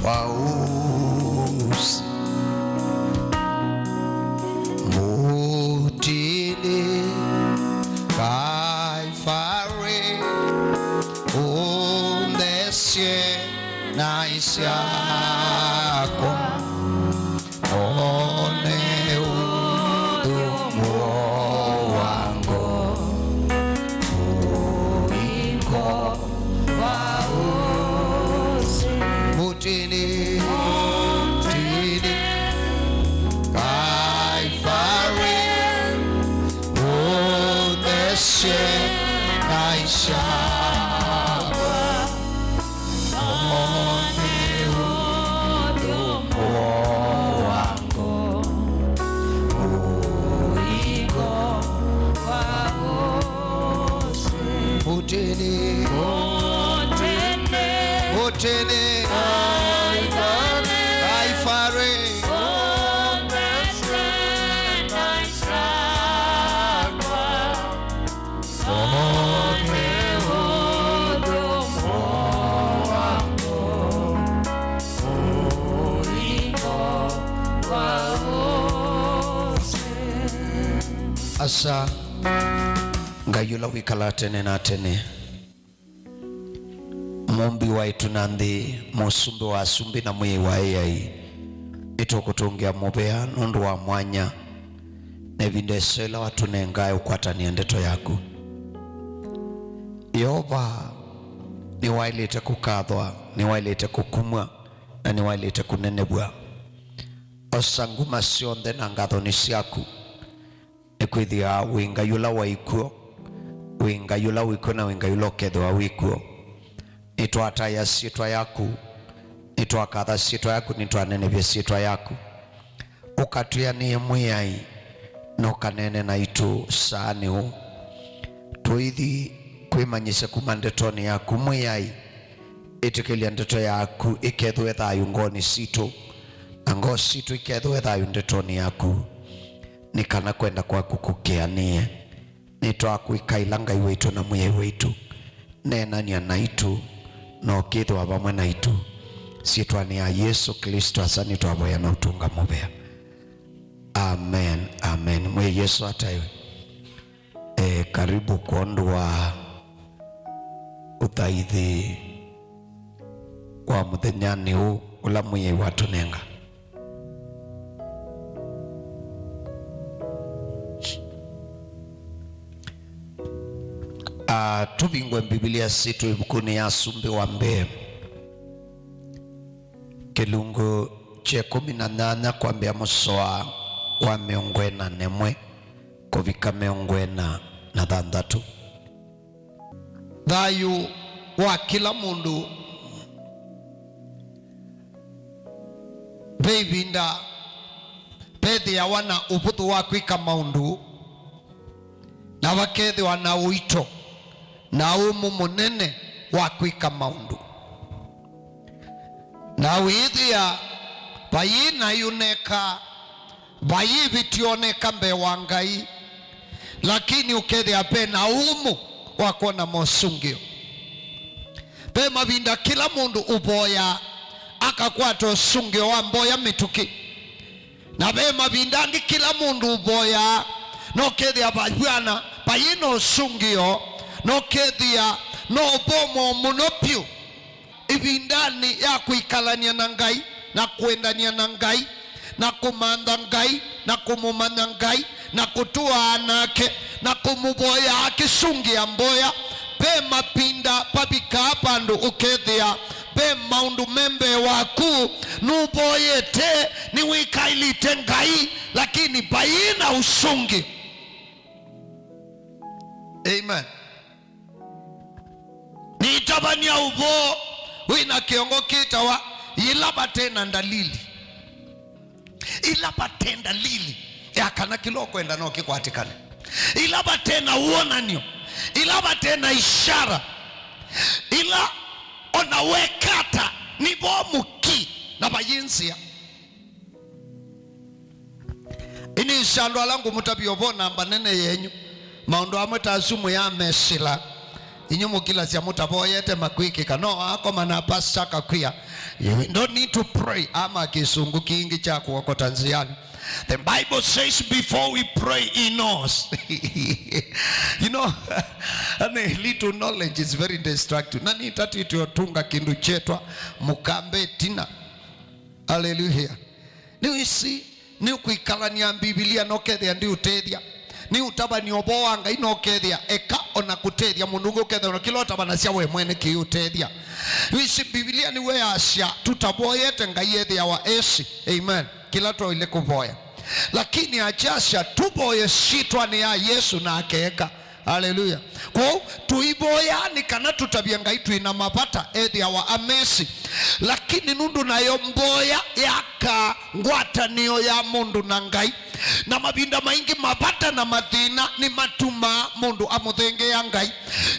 wausi mutini Calvary undesie na isiako one udumo wangu uiko wausi mutini Calvary undesie na isiako Mutini Calvary asa ngayula wikala tene na tene mumbi waitu nandi musumbi wa sumbi na mwi wa yai itokutungia mubea nundu wa mwanya nevindesela watu nengaye ukwatania ndeto yaku Yehova ni wailete kukathwa ni wailete kukumwa na ni wailete kunenebwa osanguma sionthe na ngathoni ciaku nikwithia winga yula waikuo winga yula wikuo na winga yula ukethwa wikuo nitwataya sietwa yaku nitwakatha sietwa yaku nitwanenevya sietwa yaku ukatwianie mwiai na ukanene na itu saani huu tuithi kwimanyise kuma ndetoni yaku mwiai itikilia ndeto yaku ikethwe thayu ngoni situ na ngo situ ikethwe thayu ndetoni yaku nikana kwenda kwaku kukianie nitwaku ikaila ngai witu na mwiai witu nenania na itu no kithwa vamwe na itu sietwa ni ya Yesu Kristo asani twavoya na utunga mubea amen amen mwe Yesu ataiwe karibu kuondwa uthaithi wa muthenyani huu ula mwiai watu nenga tuvingwe Biblia situ ibukuni ya sumbi wa mbee kilungu che 18 kwambia musoa wa 41 kuvika 46 thayu wa kila mundu bevinda pethia wana uputhu wa kwika maundu na wakethia wana uito na umu munene wa kwika maundu na withia bayina yuneka bayi vitioneka mbe wa ngai lakini ukethia pe na umu wa kuona mosungio pe mavinda kila mundu uboya akakwata sungio wa mboya mituki na pe mavindangi kila mundu uboya no kethia bayana bayino sungio no kethia no bomo munopio ivindani ya kuikalania na ngai na kuendania na ngai na kumanda ngai na kumumana ngai na kutua anake na kumuboya akisungia mboya pe mapinda pabika pandu ukethia pe maundu membe waku nuboyete ni wikailite ngai lakini bayina usungi amen ni tabania ubo wina kiongo kitawa ilaba tena ndalili ilaba tena dalili ya kana kilo kwenda no kikwatikana ilaba tena uonanio ilaba tena ishara ila onawekata ni bomuki na bayinsia ini shando langu mutabiyobona mbanene yenyu maondo amwe tasumu ya mesila inyomo kila sia mutaboyete makwiki kano ako manapasa kakwia. You don't need to pray. Ama kisungu kingi chako wako Tanzania. The Bible says before we pray, He knows. You know, I mean, little knowledge is very destructive. Nani tatu itotunga kindu chetwa mukambe tina. Hallelujah. Ni isi ni kuikalania Biblia nokethia ndi utethia. Ni utaba ni oboa ngai nokethia eka ona kutethia mundu ukethia ona kilo taba nacia we mwene ki utethia. Isi Biblia ni we acia tutaboyete ngai ethia wa esi. Amen. Kila to ile kuboya. Lakini achasha tuboye shitwa ni ya Yesu na akeka. Hallelujah. Kwa tuiboya ni kana tutabia ngai tuina mapata ethia wa amesi. Lakini nundu nayo mboya yaka ngwata niyo ya mundu na ngai. Na mabinda maingi mapata na mathina ni matuma mundu amuthenge ya ngai.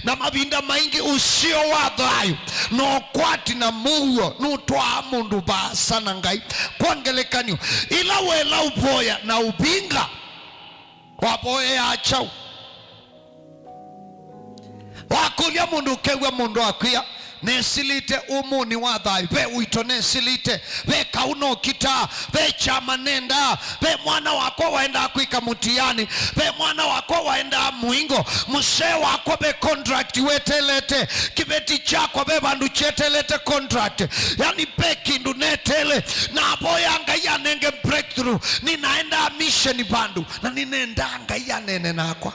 Na mabinda maingi usio wa thayu no kwati na muo nutwa mundu basa na ngai kwa ngelekanyo ila wela uboya na ubinga waboya ya achau wakulia mundu kewa mundu akwia nesilite umuni wa thayu ve uito nesilite ve kauno kita ve chama nenda ve mwana wako waenda kuika mutiani ve mwana wako waenda muingo mse wako ve contract wetelete kibeti chako ve bandu chetelete contract yani pe kindu netele na boya ngai anenge breakthrough ninaenda mission bandu na ninenda ngai anene nakwa.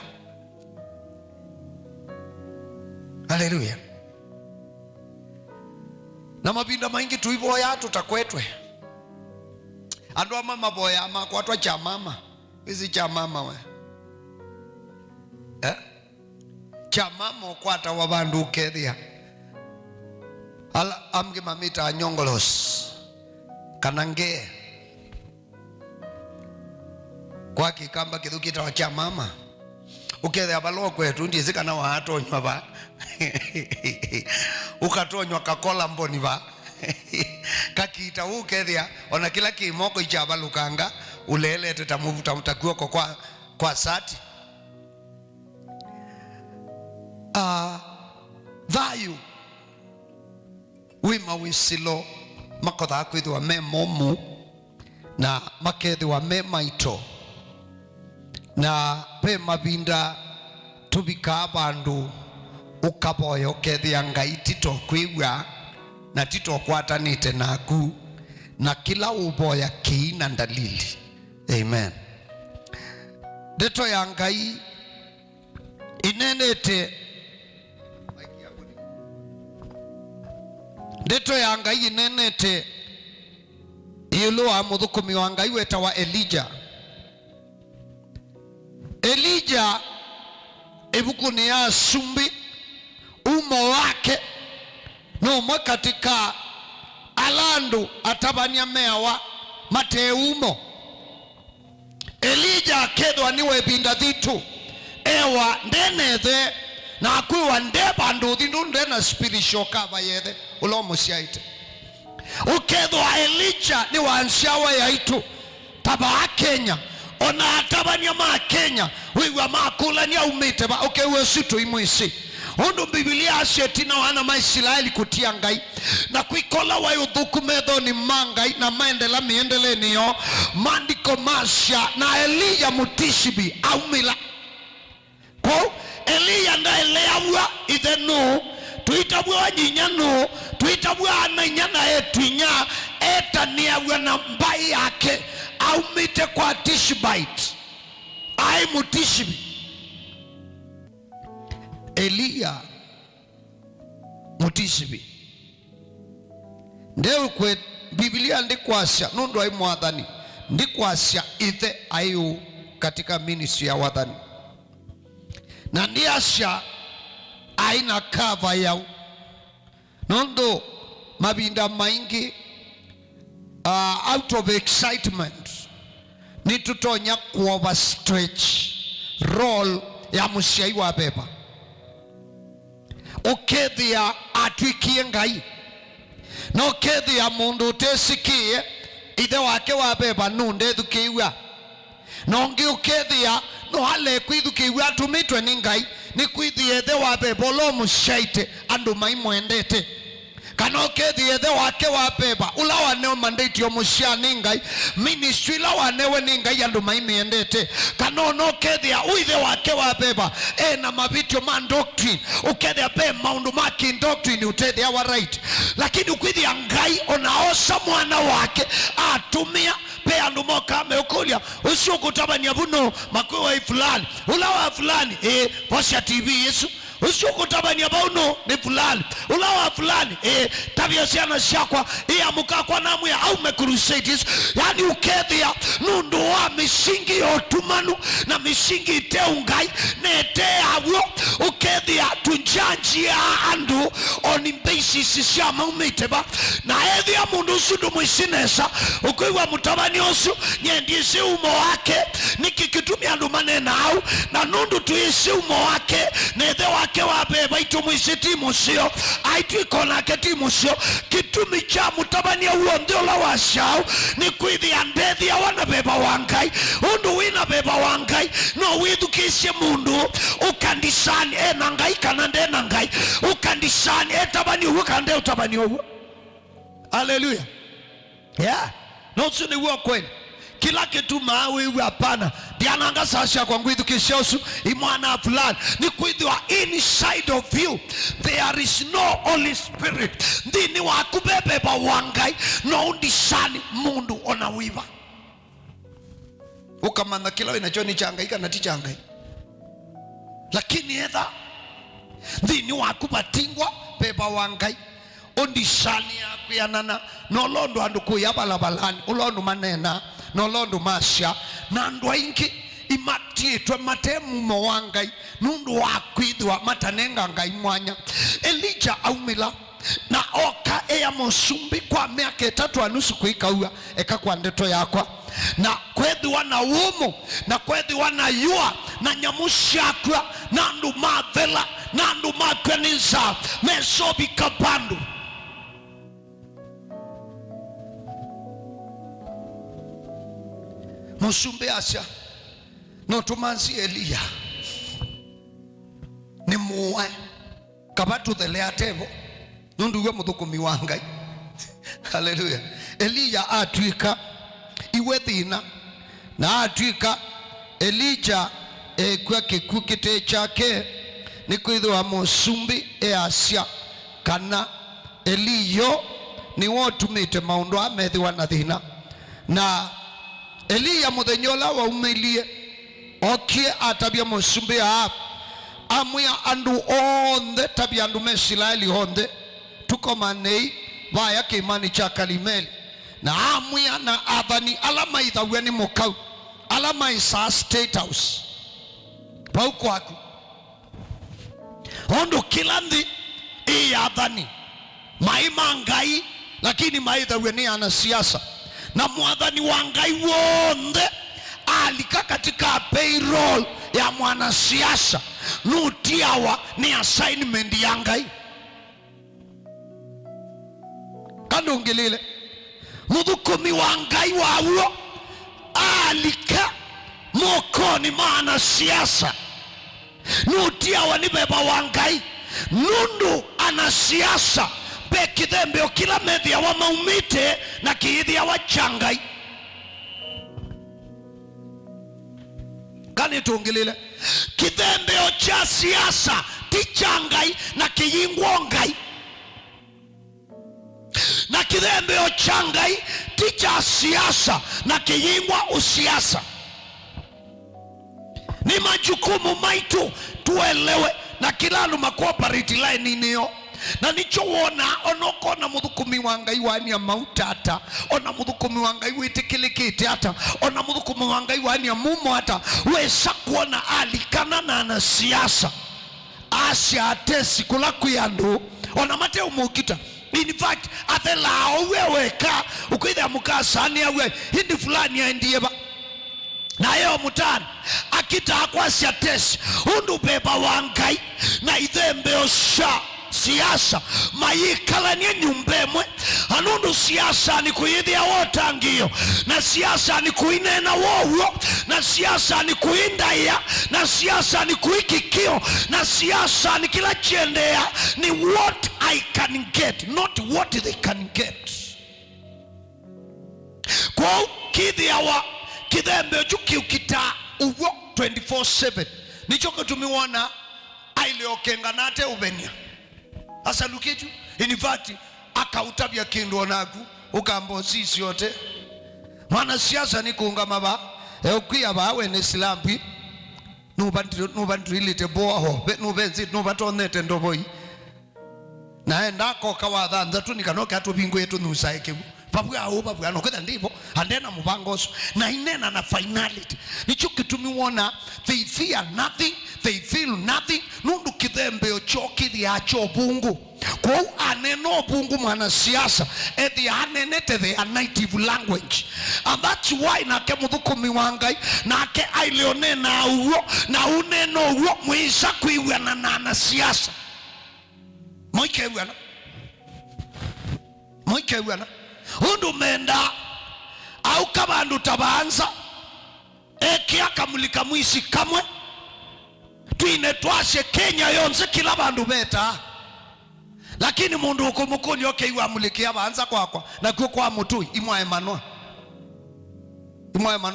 Hallelujah. Na mabinda maingi tuiboya tutakwetwe. Ando mama boya ama kwatwa cha mama. Hizi cha mama we. Cha mama kwata wabandu ukethia. Ala amge mamita nyongolos. Kanange. Kwa kikamba kithukita wa cha mama. Ukethia balo kwetu ndiye zikana wa hatonywa ba. Ukatonywa kakola mboni ba kakita ukethia ona kila kimoko ichaba lukanga ulele tetamuvuta mtakuwa kwa sati thayu wima wisilo makotha kwithwa me momu na makethwa me maito na pe mabinda tubika bandu ukaboyo kethia ngai tito kwigwa na tito kwatanite naku na kila uboya kiina dalili. Amen. Deto ya ngai inenete deto ya ngai inenete yulu wa muthukumi wa ngai weta wa Elijah. Elijah ebukuni ya sumbi umo wake no mwa katika alandu atabania mewa mateumo. Elijah kedwa niwe binda thitu ewa ndenethe na akuwa ndebandu thindu ndena spiritual cover yethe ulomo siaite ukedwa Elijah ni wanshawa yaitu taba Kenya ona atabania ma Kenya wiwa makula ni umite ba ukewe situ imwisi Ondo Biblia ashetina wana Maisraeli kutia ngai na kuikola wa yudhuku medho ni mangai na maendela miendele niyo mandiko masha na Elia mutishibi au mila kwa Elia nda elewa idhenu tuitabua wajinyanu tuitabua ananyana etuinya eta niyawa na mbai yake au mite kwa tishibite ai mutishibi Elia mutishibi ndeu kwe Biblia ndikwasha nundu ai mwathani ndikwasha ithe ayu katika ministry ya wathani na ndiasha aina kava yau nundu mabinda maingi out of excitement ni tutonya kuova stretch role ya musiai wa beba ukethia atwikie ngai no kethia mundu tesikie ithe wake wa beba nunde thukiwa no ngi ukethia no ale kwithukiwa tumitwe ni ngai ni kwithiethe wa beba lo mushaite andu maimwendete kana ukethiethe wake wa beba ula waneo mandatio mushani ngai ministry la wanewe ni ngai andu maimwendete kana no kethia uithe wake wa beba na mavitio man doctrine ukethia be maundu maki doctrine utethia wa right lakini ukwithia ngai onaosa mwana wake atumia pe andu moka meukulia ucio kutabania buno makwe fulani ula wa fulani posha TV Yesu ucio kutabania buno ni fulani ula wa fulani tabia siana shakwa amuka kwa namu ya au mecrusaders yani ukethia nundu wa misingi yotumanu na misingi teungai nete avyo ukethia tunjanjia andu on basis cia maumiteba na ethia mundu sundu mwisinesa ukiwa mutabani osu nyendisi umo wake nikikitumia andu manena au na nundu tuisi umo wake nethe wake wa beba itumwisiti musio aitu ikona keti musio kitumi cha mutabani uo ndiola washao ni kwithia ndethia wana beba wangai undu wina beba wangai no withukisye mundu ukandisani na ngai kana ndena ngai ukandisani tabani uo kande utabani uo. Hallelujah. Yeah. No suni uo kweli kila kitu mawe hapana diananga sasha kwa ngwithu kishosu imwana fulani ni kwithwa inside of you there is no Holy Spirit ndini wakubebeba wangai no undisani mundu ona wiva ukamanda kila inachoni changaika na tichangai lakini edha ndini wakubatingwa beba wangai undisani yakuyanana no londo anduku ya balabalani ulondo manena no londo masha na ndwa ingi imatietwe matemu mowangai nundu wakwithwa matanenga ngai mwanya Elijah aumila na oka ya musumbi kwa miaka 3.5 kuikaua eka kwa ndeto yakwa na kwethwa na umu na kwethwa na yua na nyamushakwa na ndu mathela na ndu makweniza mesobi kapandu musumbi asya no tumanzi Elia ni muwe kabatu thelea tevo nundu uwe muthukumi wa ngai. Hallelujah. Elia atwika iwe thina na atwika Elijah kwa kikukite chake ni kwithwa musumbi asya kana Elio ni wotumite maundu amethiwa na thina na Elia muthenyola wa umilie okie atabia musumbi amwia andu onthe tabia andu meshilaeli onthe tukomanei vaya kimani cha Kalimeli na amwia na athani alama ithawe ni mukau alama isa State House pau kwaku ondo kilandi athani maima ngai lakini maithawe ni ana siasa na mwathani wa ngai wonde alika katika payroll ya mwanasiasa nutiawa ni assignment ya ngai kandungilile muthukumi wa ngai wawo alika mokoni maana siasa nutiawa ni beba wa ngai nundu ana siasa bekithembeo kila methia wa maumite na kiithia wa changai kani tungilile kithembeo cha siasa ti changai na kiyingwo ngai na kithembeo changai ti cha siasa na kiyingwa usiasa ni majukumu maitu tuelewe na kila andu makopariti line niyo na nicho wona onoko na muthukumi wa ngai wania mautata ona muthukumi wa ngai witikilikite ata ona muthukumi wa ngai wania mumo ata wesa kuona alikana na ana siasa asya atesi kula kuyandu ona mate umukita in fact athela weweka ukwitha mukasani awe hindi fulani aindieba na yeo mutani akita akwasya tesi undu beba wa ngai na ithembeo sha siasa mayikalanie nyumbemwe anundu siasa ni kuyithia wotangio na siasa ni kuinena wowo na siasa ni kuindaya na siasa ni kuikikio na siasa ni kila chendea ni what I can get, not what they can get. Kwa kithia wa kithembe chuki ukita uwo 24/7 nicho kutumiwana ailiokenganate ubenia asa lukeju inivati akautabia kindu onaku ukambo sisi yote mwana siasa ni kuungamaba ukuya bawe ne silambi nubandirilite boho nubenzi nubatonete ndoboi na endako kawadhanza tu nikanoka tu bingu yetu nusaike pabu au pabu anokenda ndipo andena mubangoso na inena na finality nicho kitumiwona. They fear nothing, they feel nothing. Nundu kithembe ochoki thiacho bungu kwa aneno bungu mwana siasa ethi anenete their native language, and that's why nake muthukumi wangai nake ailione na uo na uneno uo mwisa kuiwana na siasa moikewana undu menda au kabandu tabanza ekia kamulika mwisi kamwe tuine twashe Kenya yonze kila bandu beta, lakini mundu ukumukuni iwa mulikia banza kwakwa na kwa mutui imwae manwa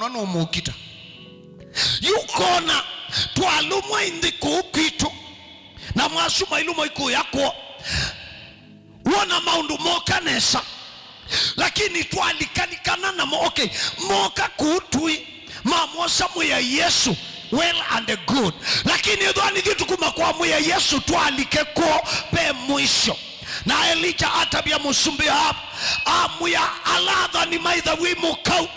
no mukita yukona twalumwa indi kukitu na mwasuma ilumo iku yako wona maundu mokanesa lakini twalikanikana na moka kutui mamosa mwe ya Yesu well and good, lakini edwani kitu kuma kwa mwe ya Yesu twalike ko pe mwisho na Elijah atabia musumbi hapa amuya aladha ni maitha wimukau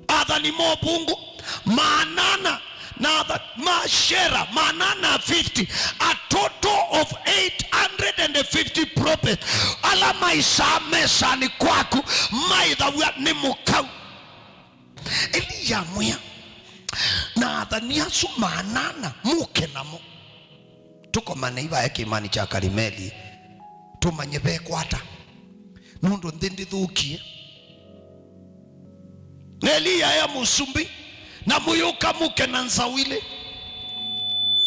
adha ni mobungu manana na mashera manana 50 a total of 850 prophets ala maisa mesa ni kwaku maitha ni mukau Elia muya na adhania su manana muke namo tuko maneiva ya kimani cha Karimeli tumanyebe kwata nundu ndindi thukie Elia ya musumbi na muyuka muke na nzawile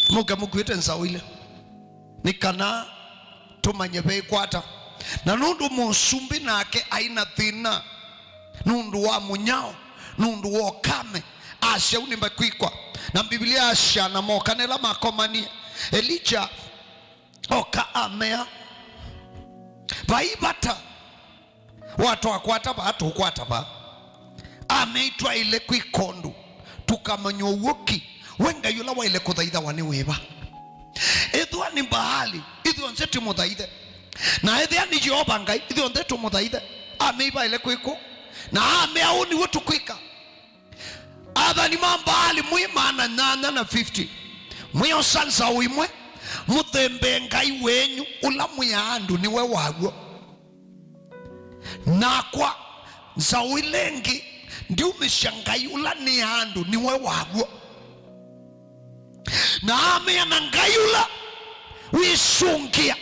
muke mukwite nzawile nikana tumanyebe kwata na nundu musumbi nake aina thina nundu wa munyao nundu wo kame asha unimba kwikwa na Biblia asha na mokanela makomania Elijah oka amea vaibata watu wakwata batu kwata ba ameitwa ile kwikondu tukamanyo woki wenga yula wa ile kuthaitha wani weba ethwa ni bahali ithwa nzetu muthaithe na ethia ni Jehova ngai ithwa nzetu muthaithe ameiba ile kwiko na ameauni wotu kwika adha ni mambali mwimana 850 mwiyo sansa uimwe muthembe ngai wenyu ula mwiandu niwe wagwo nakwa nzawilengi ndiumisha ngai ula ni andu niwe wagwo na amea na ngai ula wisungia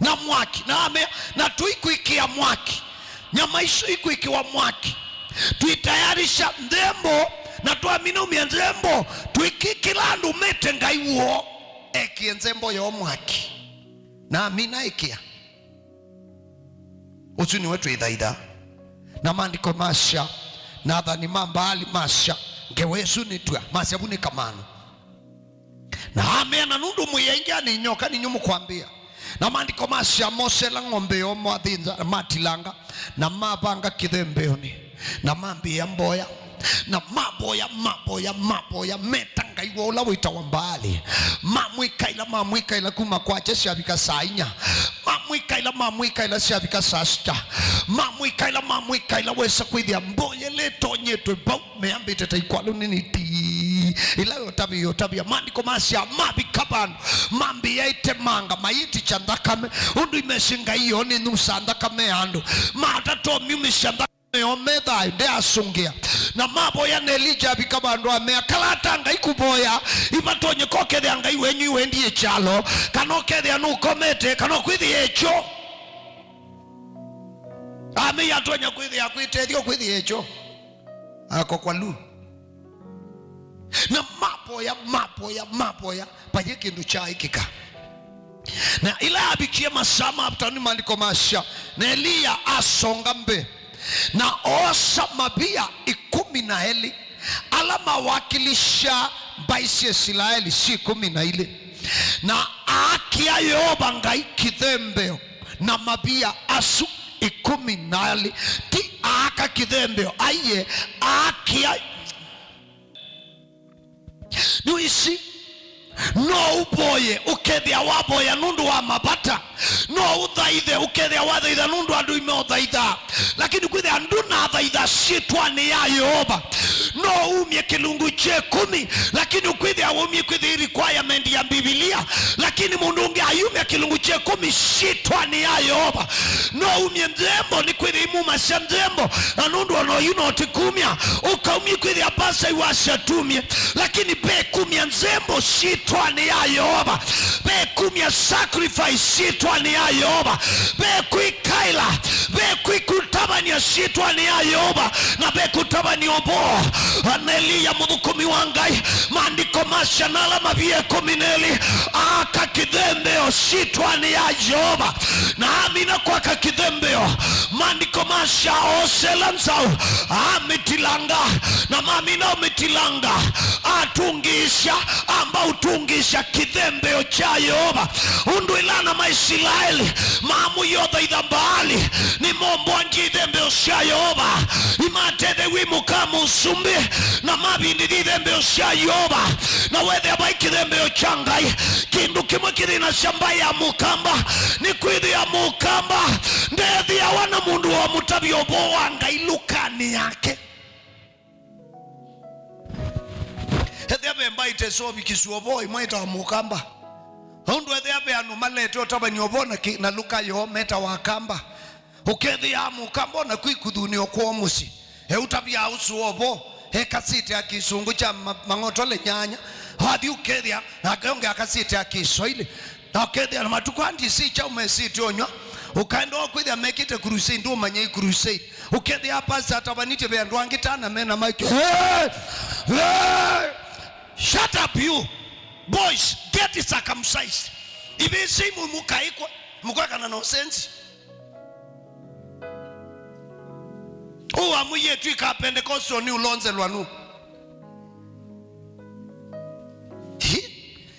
na mwaki na amea na tuikuikia mwaki nyama isu ikuikiwa mwaki tuitayarisha ndembo na tuamina umienzembo tuikikilandu mete ngai uo ekienzembo yo mwaki na amina ikia usuni wetu idhaidha na maandiko masha na adhani mambali masha ngewesu nitwa masabuni kamano na amea na nundu muyengia ni nyoka ni nyumu kuambia na maandiko masha Mose la ngombe yo mwadhinza matilanga na mabanga kithembeoni na mambi ya mboya na maboya metanga iwo ula wita wambali mamwika ila kuma kwache shabika sainya mamwika ila shabika sasta mamwika ila wesa kwithia mboye leto nyetwe bau meambi teta ikwalu nini ti ila yotabia maandiko masha mabi kabano mambi ya ite manga mayiti chandakame undu imeshinga iyo ni nusa ndakame ando matatomi umeshanda omedha ide asungia na mabo ya Elija bikabandu amea kalata ngai kuboya ibatonye kokethe ngai wenyu wendi echalo kanokethe anu komete kanokwithie echo ame yatonya kwithie akwitethio kwithie echo ako kwalu na mapo ya paye kindu cha ikika na ila abikie masama aptani maliko masha na Elia asonga mbe na osa mabia 10 alama wakilisha baisi Israeli si 10 na akia yoba ngai kithembeo na mabia asu 10 ti aka kithembeo aye akia nuisi no uboye ukethia waboya nundu wa mabata no uthaithe ukethia wathaitha nundu andu ime uthaitha lakini kwithe andu na thaitha shitwa ni ya Yehova no umie kilungu che 10 lakini kwithe umie kwithe requirement ya Biblia lakini mundu unge ayume kilungu che 10 shitwa ni ya Yehova no umie mzembo ni kwithe imuma shamzembo na nundu ono tikumia ukaumie kwithe apasa iwashatumie lakini be 10 nzembo shitwa ni ya Yehova be 10 sacrifice shitwa ni ya Yehova be kuikaila be kuikutabania shitwa ni ya Yehova na be kutabani obo Elia mudhukumi wangai maandiko mashanala mavie 10 aka kidhembeo shitwa ni ya Yehova na amina kwa kakidhembeo maandiko masha oselanzao amitilanga na mamina umitilanga atungisha amba utungisha kidhembeo cha Yehova undu ilana maisraeli maamu yotha idhambali ni mombo njidhembeo cha Yehova imatede wimuka musumbi na mabindi dhembeo cha Yehova na wethe abai kidhembeo changai kindu kimwe kirina shamba ya mukamba ni kwidhi ya mukamba ndethi ya wana mundu wa mutabio boa ngailukani yake hethi abe mbaite sobi kisuobo imaita mukamba hundu hethi abe anu malete otabani obona na luka yo meta wakamba ukethi ya mukamba na kuikudhuni okwomusi utabia usuobo kasite akisungu cha mangotole nyanya hadi ukethia akionge akasite akiswahili na ukethia na matukwandi si cha umesiti onyo ukaenda kwithia mekite crusade ndo manye crusade ukethia pasa tabanite be ndo angitana mena mike shut up you boys, get circumcised ibe simu mukaikwa mukaka na nonsense uwa yetu ika Pentecost ni ulonze lwanu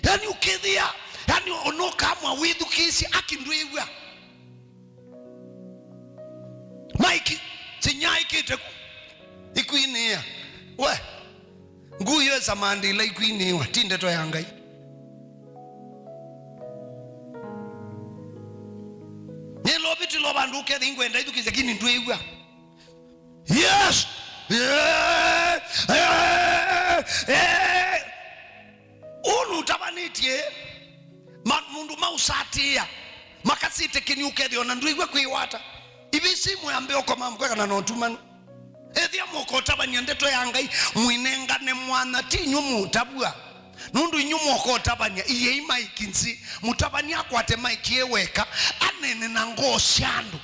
yani ukethia yani onoka mwa withukisi akindwiwa Mike sinyai kite ikuinia we nguye samandi la ikuiniwa tinde to yangai nelo biti lo bandu kethi ngwenda ithukise kini ndwiwa yes unu tabanitie mundu mausatia makasite kini ukethio na ndwiwe kwiwata ibi simu yambe okoma mkweka na notumanu ethia moko tabania ndeto ya ngai mwinengane mwana ti nyumu utabua nundu nyumu oko tabania iye maikinzi mutabania kwate maiki eweka anene na ngo shandu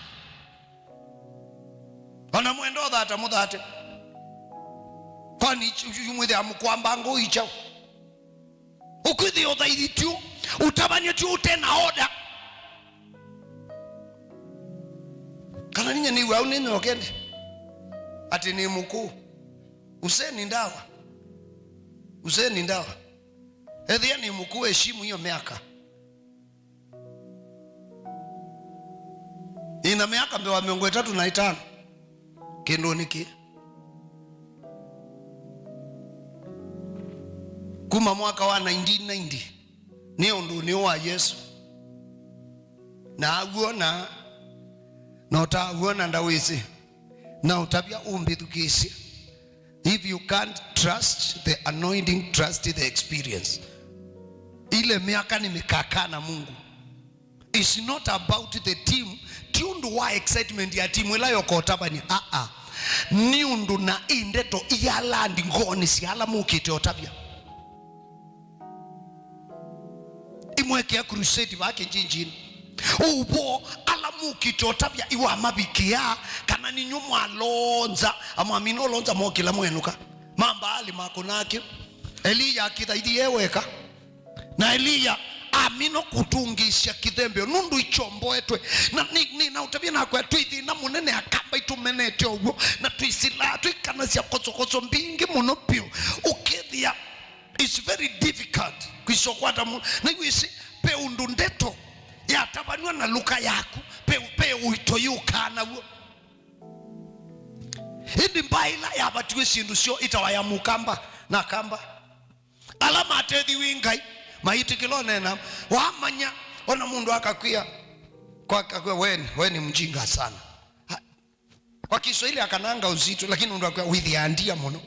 ana mwendo dhata mudhate kwani yumwithe amukwamba ngo ichao ukwithi othaidi tu utabania tu utena oda kana ninya ni wao nene okende ati ni mkuu useni ndawa ethia ni mkuu heshimu hiyo miaka ina miaka mbewa 305 kendo niki kuma mwaka wa 1990 niyo ndo ni wa Yesu na aguona na utaguona ndawisi na utabia umbithukisi. If you can't trust the anointing, trust the experience. Ile miaka nimekaka na Mungu. It's not about the team. Tundu wa excitement ya timu ila yoko tabani. ni undu na indeto iyalandi ngoni siala mukite otavya imweke ya crusade bake njinjini ubo ala mukite otavya iwa mabikia kana ni nyumwa alonza amwamino lonza mokila mwenuka mamba ali makonake Eliya akithaidi yeweka na Eliya amino kutungisha kithembeo nundu ichombo etwe na utavia na kwa twithi na munene akamba itumenete ogwo na twisila twikana cia kosokoso mbingi muno pio ukethia it's very difficult kwisokwata na wisi pe undu ndeto ya tabaniwa na luka yaku pe uito yukana wo hindi mbaila ya batiwe sindu sio itawaya mukamba na kamba alama atethi wingai maiti kilonena wamanya ona mundu akakwia kwa wewe ni mjinga sana kwa Kiswahili akananga uzito lakini mundu akakwia with andia muno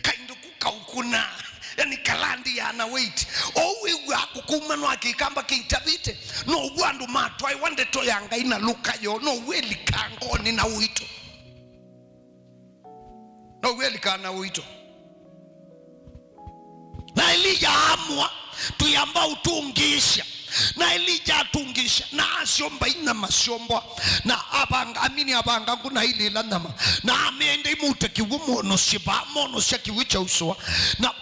kaindo kukaukuna yani kalandi ya na wait owe akukuma no akikamba kitavite no gwandu matwa wande to yanga ina luka yo no weli kangoni na uito no weli kana uito na Elija amwa tuyamba utungisha na Elija atungisha na asiomba ina masiomba na abanga amini abanga kuna hili landama na amende imute kiwumono shiba mono shaki wicha usua na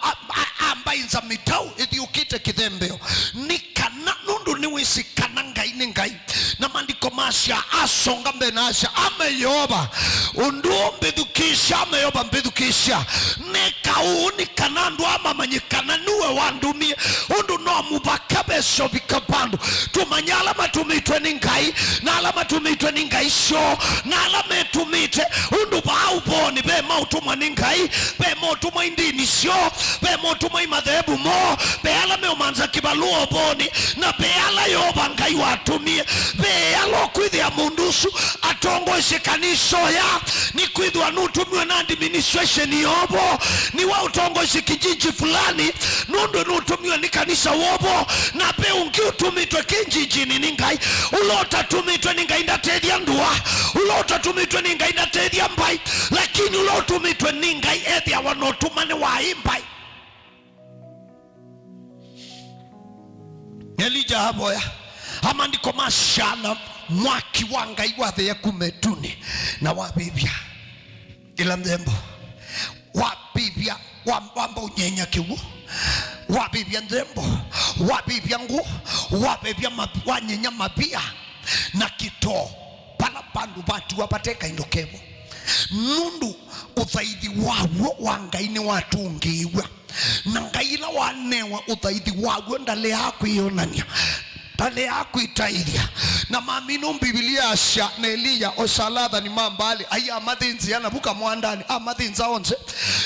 amba inza mitau edi ukite kithembeo nikana nundu niwisi kananga ine ngai na mandiko masha asonga mbenasha ameyoba undu mbidukisha ameyoba mbidukisha nekauni kanandu ama manyikana nuwe wandumie undu no mubakabe sobikapandu tumanyala matumitwe ni ngai na alama tumitwe ni ngai sho na alama tumite undu bauboni be mautumwa ni ngai be mautumwa indini sho be mautumwa imadhebu mo be alame umanza kibaluo boni na be ala yoba ngai watumie be alo kwidhi ya mundusu atongo ishikanisho ya ni kwidhi wanutumiwe na administration yobo ni wa utongo ishikijiji fulani nundu nutumiwe ni kanisa wobo na be ungi utumitwe kinjijini ni ngai ulota tumitwe ni ngai ndatedia ndua ulota tumitwe ni ngai ndatedia mbai lakini ulota tumitwe ni ngai ethi ya wanotumane wa imbai Elija haboya amandiko mashana mwaki wanga iwathe ya kumetuni na wabibia ila mdembo wabibia wamba unyenya kiwu wabibia mdembo wabibia ngu wabibia wanyenya mabia na kito pala pandu batu wapateka indokebo nundu uthaidi wawo wangaini watungiwa na ngaila wanewa uthaidi wawo ndale haku ionania pale yako itaidia na mamino Biblia asha na Eliya osaladha ni mambali aya madhinzi yanabuka mwandani madhinza onze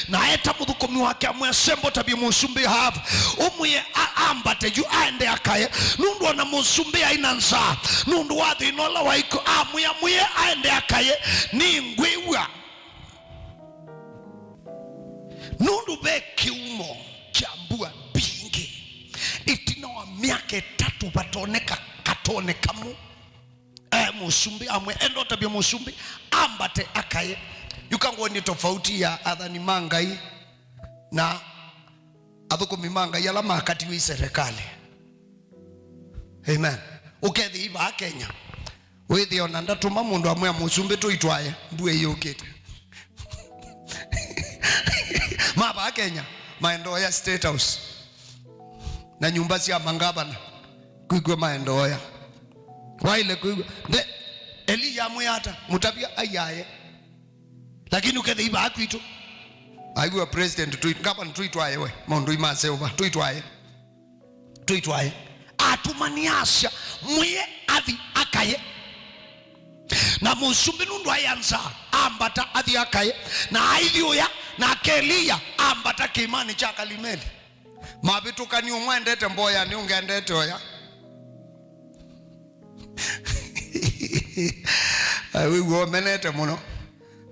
na eta mudhukomi wake amwesembo tabi musumbi hafu umuye ambate yu aende akaye nundu wana musumbi ainanza nundu wadhi inola waiko muye aende akaye ni ngwiwa nundu beki umo chambua bingi itina wa miaka 3 batoneka katone kamu musumbi amwe endo tabia musumbi ambate akaye yukango ni tofauti ya adhani mangai na adhuko mimanga yala makati wa serikali amen ukethi iba Kenya wethi onanda tuma mundu amwe musumbi tuitwaye mbue yokete maba Kenya maendo ya State House na nyumba cia mangabana kuigwe maendo ya waile kuigwe de Eliya muyata mutabia ayaye lakini ukethi iba atwitu aiwa president tuitwa tuitwaye we mundu imase uba tuitwaye atumaniasha muye athi akaye na musumbi nundu ayanza ambata athi akaye na aithioya na Eliya ambata kimani cha Kalimeli mabituka ni umwendete mboya ni ungendete oya wewe menete muno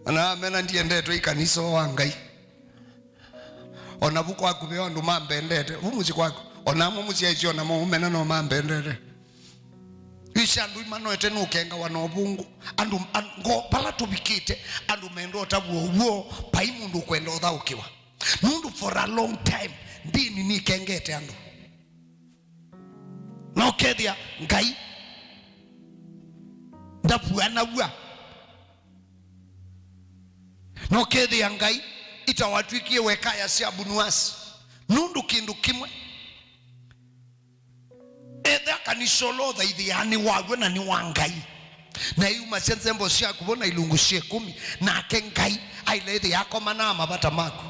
na mena ndiendete ikanisa wangai ona buko akubeo ndu mambendete umuzi kwako ona mumuzi aizio na mumena no mambendete bisha andu imano etenu ukenga wanobungu andu ngo pala tubikite andu mendo tabu uwo pai mundu kwenda uthaukiwa mundu for a long time ndini ni kengete andu no kethia ngai ndapuana bua no kethia ngai itawatwikie wekaya cia bunuasi nundu kindu kimwe etha kanisolo thaithiani wagwe na ni wangai na yuma sensembo cia kubona ilungu cie 10 na ke ngai ailethi yako manama bata mako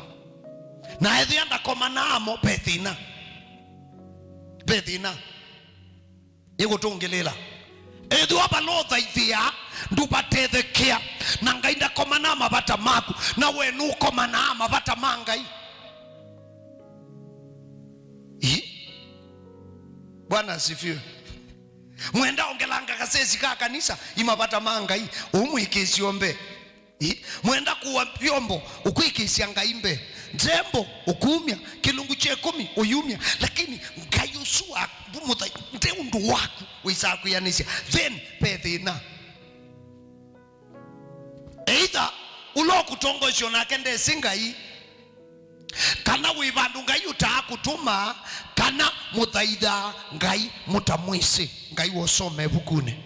na ethi anda komanamo bethina igutungilela ethi wabalo thaithia ndubatethekia na ngai ndakomanama bata mako na we nuko manama bata mangai Bwana asifiwe. Mwenda ongelanga kasesi ka kanisa imabata mangai umwikisi ombe. Mwenda kuwa vyombo ukuikisi angaimbe. Nzembo ukumya kilungu che 10 uyumya lakini ngayusua bumuta ndeundu waku wisaku yanisia then pethina. Either ulokutongosho nakende singai kana wibandu ngai utakutuma kana muthaitha ngai mutamwisi ngai wosome bukune.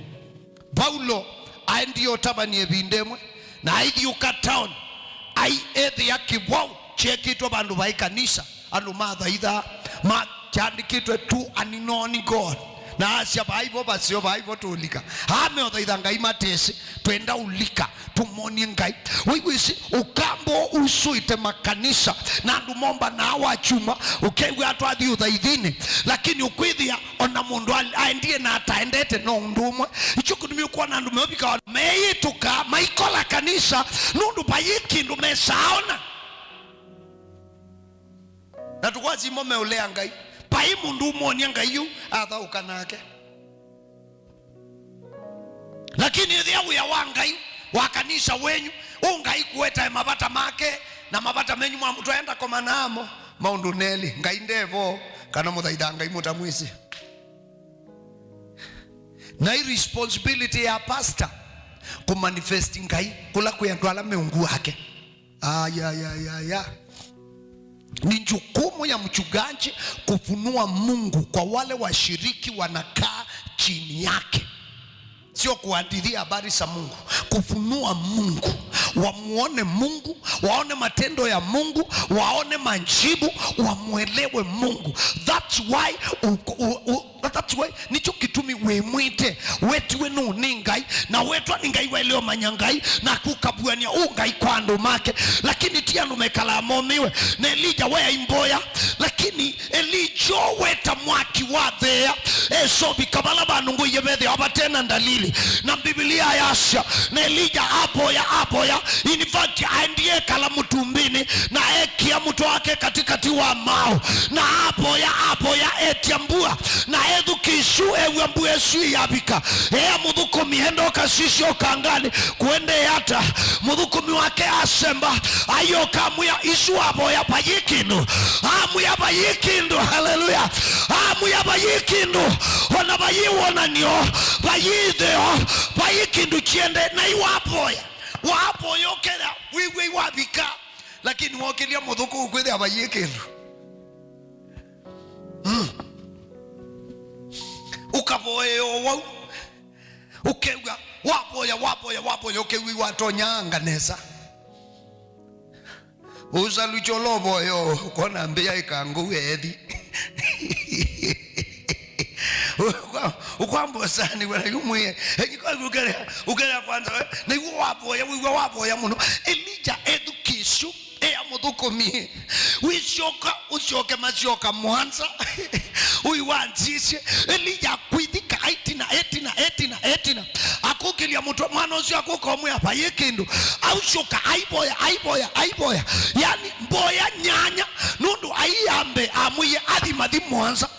Paulo aendio tabanie bindemwe na aidiuka town ai ethi yakibwau chekitwa bandu bai kanisa andu mathaitha ma chandikitwe tu aninoni God na asia baibo basio baibo tulika hame othaitha ngai matesi twenda ulika tumoni ngai wigwisi ukambo usuite makanisa na andu momba na awachuma ukewe atwathi uthaithini lakini ukwithia ona mundu aendie na ataendete no ndumwe icho kudumio kwa na andu mebika meituka maikola kanisa nundu bayiki ndu mesaona na tukwazi mome ulea ngai pai mundu umonia ngai yu athauka nake lakini thia uya wa ngai wa kanisa wenyu ungai kueta mabata make na mabata menyu mwa mtu aenda kwa manamo maundu neli ngai ndevo kana muthaitha ngai mutamwisi na responsibility ya pastor ku manifest ngai kula kuyandwala meungu wake ya ni jukumu ya mchungaji kufunua Mungu kwa wale washiriki wanakaa chini yake, sio kuhadithia habari za Mungu, kufunua Mungu, wamuone Mungu, waone matendo ya Mungu, waone majibu, wamuelewe Mungu. That's why nicho kitumi wemwite wetu wenu ningai na wetu ningai waeleo manyangai na kukabuania ungai kwa ndo make lakini tia numekala momiwe na Elija wea imboya lakini Elijo weta mwaki wa thea so bikabala banungu yebethe wabatena ndalili na Biblia yasha na Elija aboya in fact aendie kala mutumbini na ekia mtu wake katikati wa mao na aboya etiambua na edu kishu ewe sui yabika mudhukumi hendo kasisho kangani kuende yata mudhukumi wake asemba ayo kamuya isu aboya payikindu amuya payikindu haleluya amuya payikindu wana bayiwona nyo bayideo payikindu chiende na iwapoya wapoya okera wiwe wabika lakini wokelia mudhuku ukwede abayikindu ukaboyo wau ukewa wapoya ukewi watonyanga nesa uza lucholobo yo kona mbia ikangu ethi ukwambo sani wala yumuye ukera kwanza na wapoya muno Elija edukishu mudhukumie ushoke mazioka mwanza uiwanzishe Elija kwithika etina akukilia mtu mwana usio akukomwe hapa yekindu aushoka aiboya yani mboya nyanya nundu aiyambe amuye adhimadhi mwanza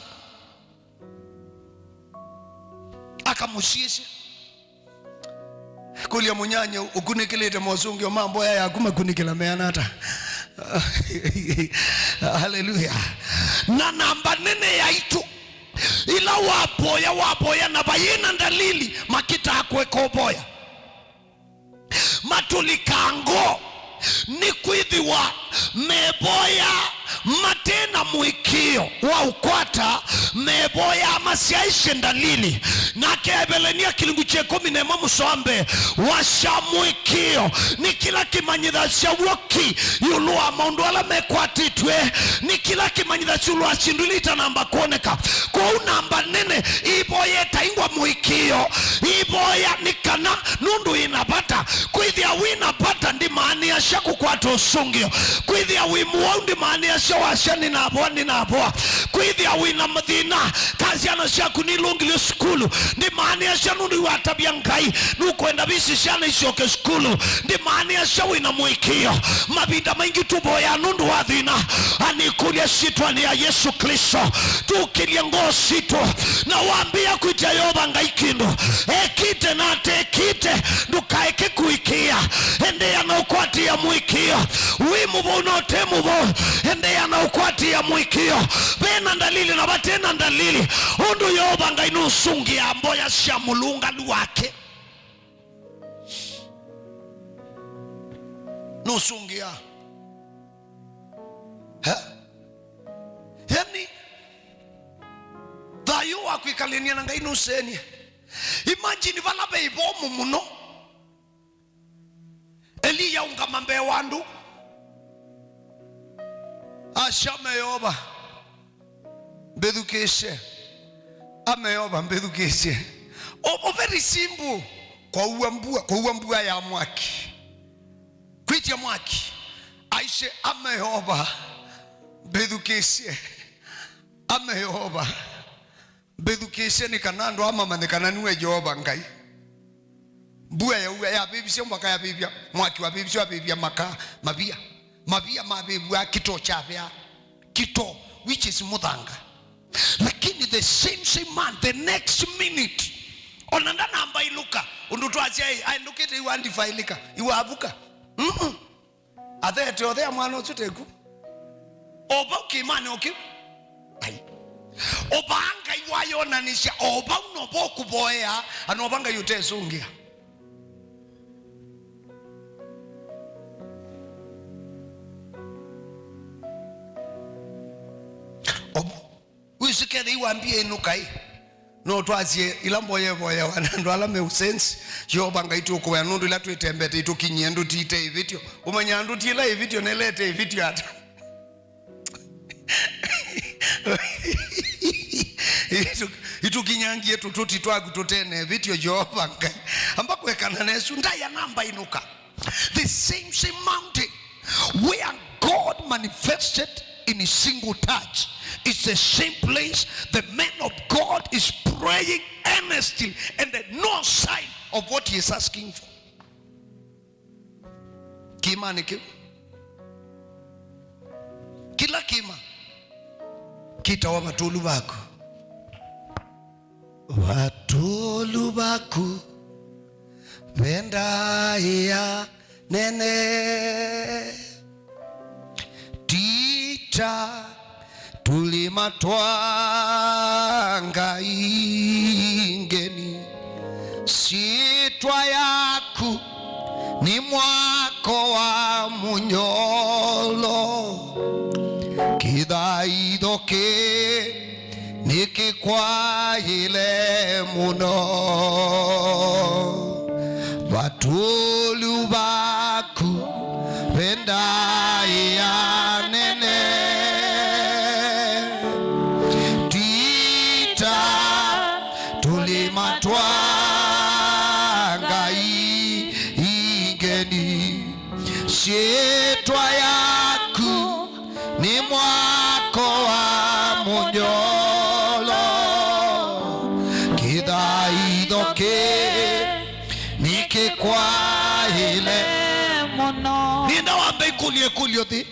akamushishe kulia munyanya ukunikilete mozungi o mambo ya akuma kunikila meanata haleluya na namba nene ya itu ila waboya na bayina dalili makita hakuweko boya matulikango ni kwithiwa meboya matena muikio wa ukwata meboya masiaishe dalili na kebelenia kilingu che 10 musombe washa muikio ni kila kimanyitha cia woki yulua maundu ala mekwatitwe ni kila kimanyitha cia yulua chindulita namba kuoneka kwa namba nene iboya taingwa muikio iboya nikana nundu inapata kwithia winapata ndi maani ya shaku kwa tosungio kwithia wimuwa ndi maani ya washa ninaboa kwithia wina mathina kazi anashaku nilungile skulu ndi maani ya shanundu watabia ngai nukwenda bisi shana ishoke skulu ndi maani ya shawu ina muikio mabinda maingi tubo ya nundu wa dhina anikulia shitwa ni ya Yesu Kristo tukilia ngo shito na wambia kuita yoba ngai kindu ekite na tekite nukaeke kuikia ende ya na ukwati ya muikio wimubo unote mubo ende ya na ukwati ya muikio bena ndalili na batena ndalili undu yoba ngai nusungi ya mboya shamulunga luwake nusungia yani dhayu wakuikalenia na ngai nuseni imagine valabe ibomu muno Eliya ungamambe wandu ashameyoba bedukeshe ameyoba bedukeshe obo very simple kwa uambua ya mwaki kwitia mwaki aishe ameyoba bedukeshe ameyoba bedukeshe ni kanando ama manekana niwe Jehova ngai bua ya bibishe mwaka ya bibia mwaki wa bibishe wa bibia maka mabia mabibua kito chavya kito which is mudanga lakini the same man the next minute onanda namba iluka undutu achai I look at you and ifailika iwavuka atete odea mwana otuteku oba kimani oki ai obanga iwayona nisha oba unobo kuboya anobanga yutesungia wisikere iwambie inukai no twazie ilambo yevoya wanando alame usensi Jehova ngaitu kwa nundu ila tuitembete itukinyendu tite ivitio umanyandu tila ivitio nelete ivitio hata itukinyangie tututi twagu tutene ivitio Jehova ngai ambako ekana nesu ndaya namba inuka the same mountain where God manifested in a single touch. It's the same place the man of God is praying earnestly and there's no sign of what he is asking for. Kima niki kila kima kita wa matulu bako watulu bako venda ya nene tita tulimatwanga ingeni sitwa yaku ni mwako wa munyolo kidaidoke nikikwa ile muno batulu baku venda ya nene tita tulimatwanga ingeni sitwa yaku ni mwako wa munyolo kidaidoke nikikwa ile muno nina wambe kulio thi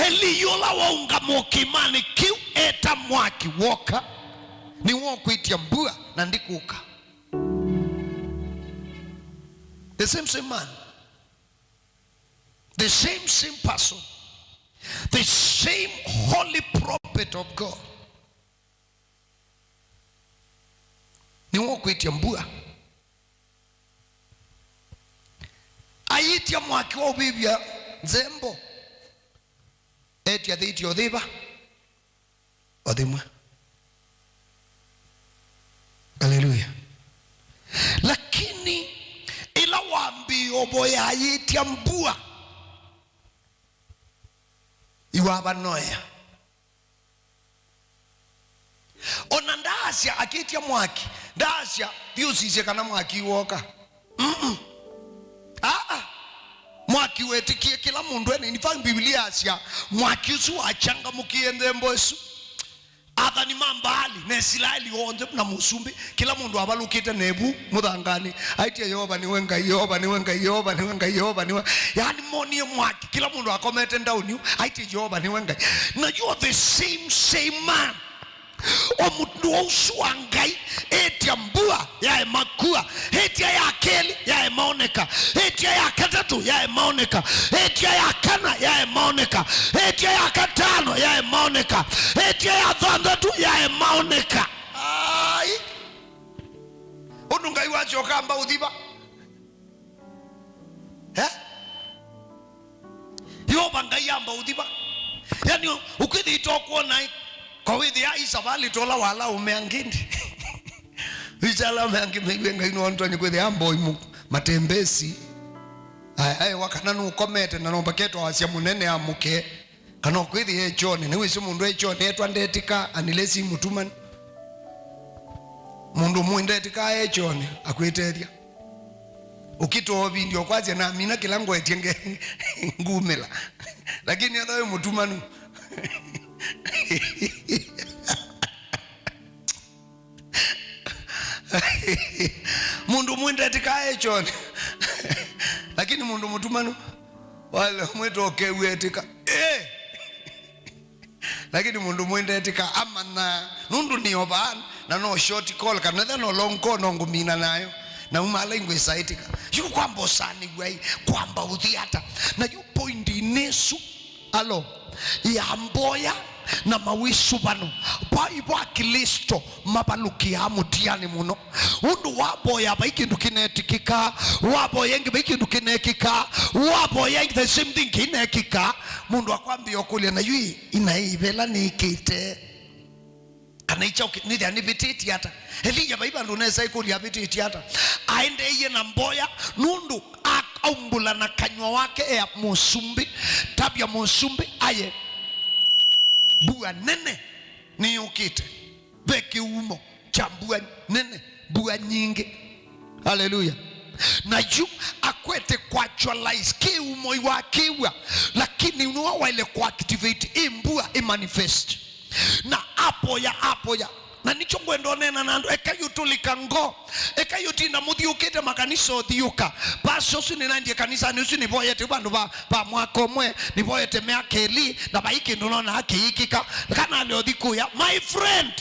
eliyola waunga mokimani kiu eta mwaki woka ni woko itia mbua na ndikuka the same man, the same person, the same holy prophet of God ni wokwitia mbua ayitia mwaki wa bibia nzembo etia thiti othiba othimwe. Haleluya. Lakini ila wambi oboya ayitia mbua iwaba noya ona ndasya akitia mwaki ndasya thiusisye kana mwaki woka mwaki wetikie kila mundu ene nifa Biblia asya mwaki usu achangamukie nthembo isu athani mambali na Israeli onje na musumbi kila mundu abalukite nebu muthangani aitia Yehova ni wenga Yehova ni wenga Yehova ni wenga Yehova ni yani monie mwaki kila mundu akomete down aitia Yehova ni wenga na you are the same man omundu usuangai etia mbua ya makua etia ya keli ya maoneka etia ya katatu ya maoneka etia ya kana ya maoneka etia ya katano ya maoneka etia ya thandatu ya maoneka ai unungai wacho kamba udhiba yo bangai amba udhiba yani ukidhi tokuona kwa withi ya isabali tola wala umeangindi wijala umeangi mwenga ino ontoni kwethi ambo imu matembesi ai wakananu ukomete na nomba keto wasya munene amuke kana kwethi echoni ni wisi mundu echoni etwa ndetika anilesi mutumani mundu muindetika echoni akwiteria ukito ndio kwaje na mina kilango etienge ngumela lakini adawe mutumanu mundu mwende tikae choni lakini mundu mutumanu wale mweto kewetika lakini mundu mwende tika amana nundu ni oban na no short call kana no long call no ngumina nayo na umala ingwe saitika yuko kwamba sani gwai kwamba udhiata na yu point inesu alo ya mboya na mawisu bano baibo akilisto mabalukia mutiani muno undu waboya baikindu kinetikika waboya ngi baikindu kinekika waboya ngi the same thing kinekika mundu akwambia okulia na yui inaibela nikite kana icha ni yani bititi hata Elia baiba ndo nesa ikulia bititi hata aende yeye na mboya nundu aumbula na kanywa wake ya musumbi tabia musumbi aye bua nene ni ukite beki umo chambua nene bua nyingi. Haleluya. Na yu akwete kwa actualize ki umo iwakiwa lakini unuwa ile kwa activate imbua imanifest na apo ya na nicho ngwendo nena nando ekayutulika ngo ekayutinda muthiukite makanisa othiuka baso sini nandie kanisa ni usini boyete bandu ba mwako mwe ni boyete meakeli na baiki ndona hakikika kana leo thikuya my friend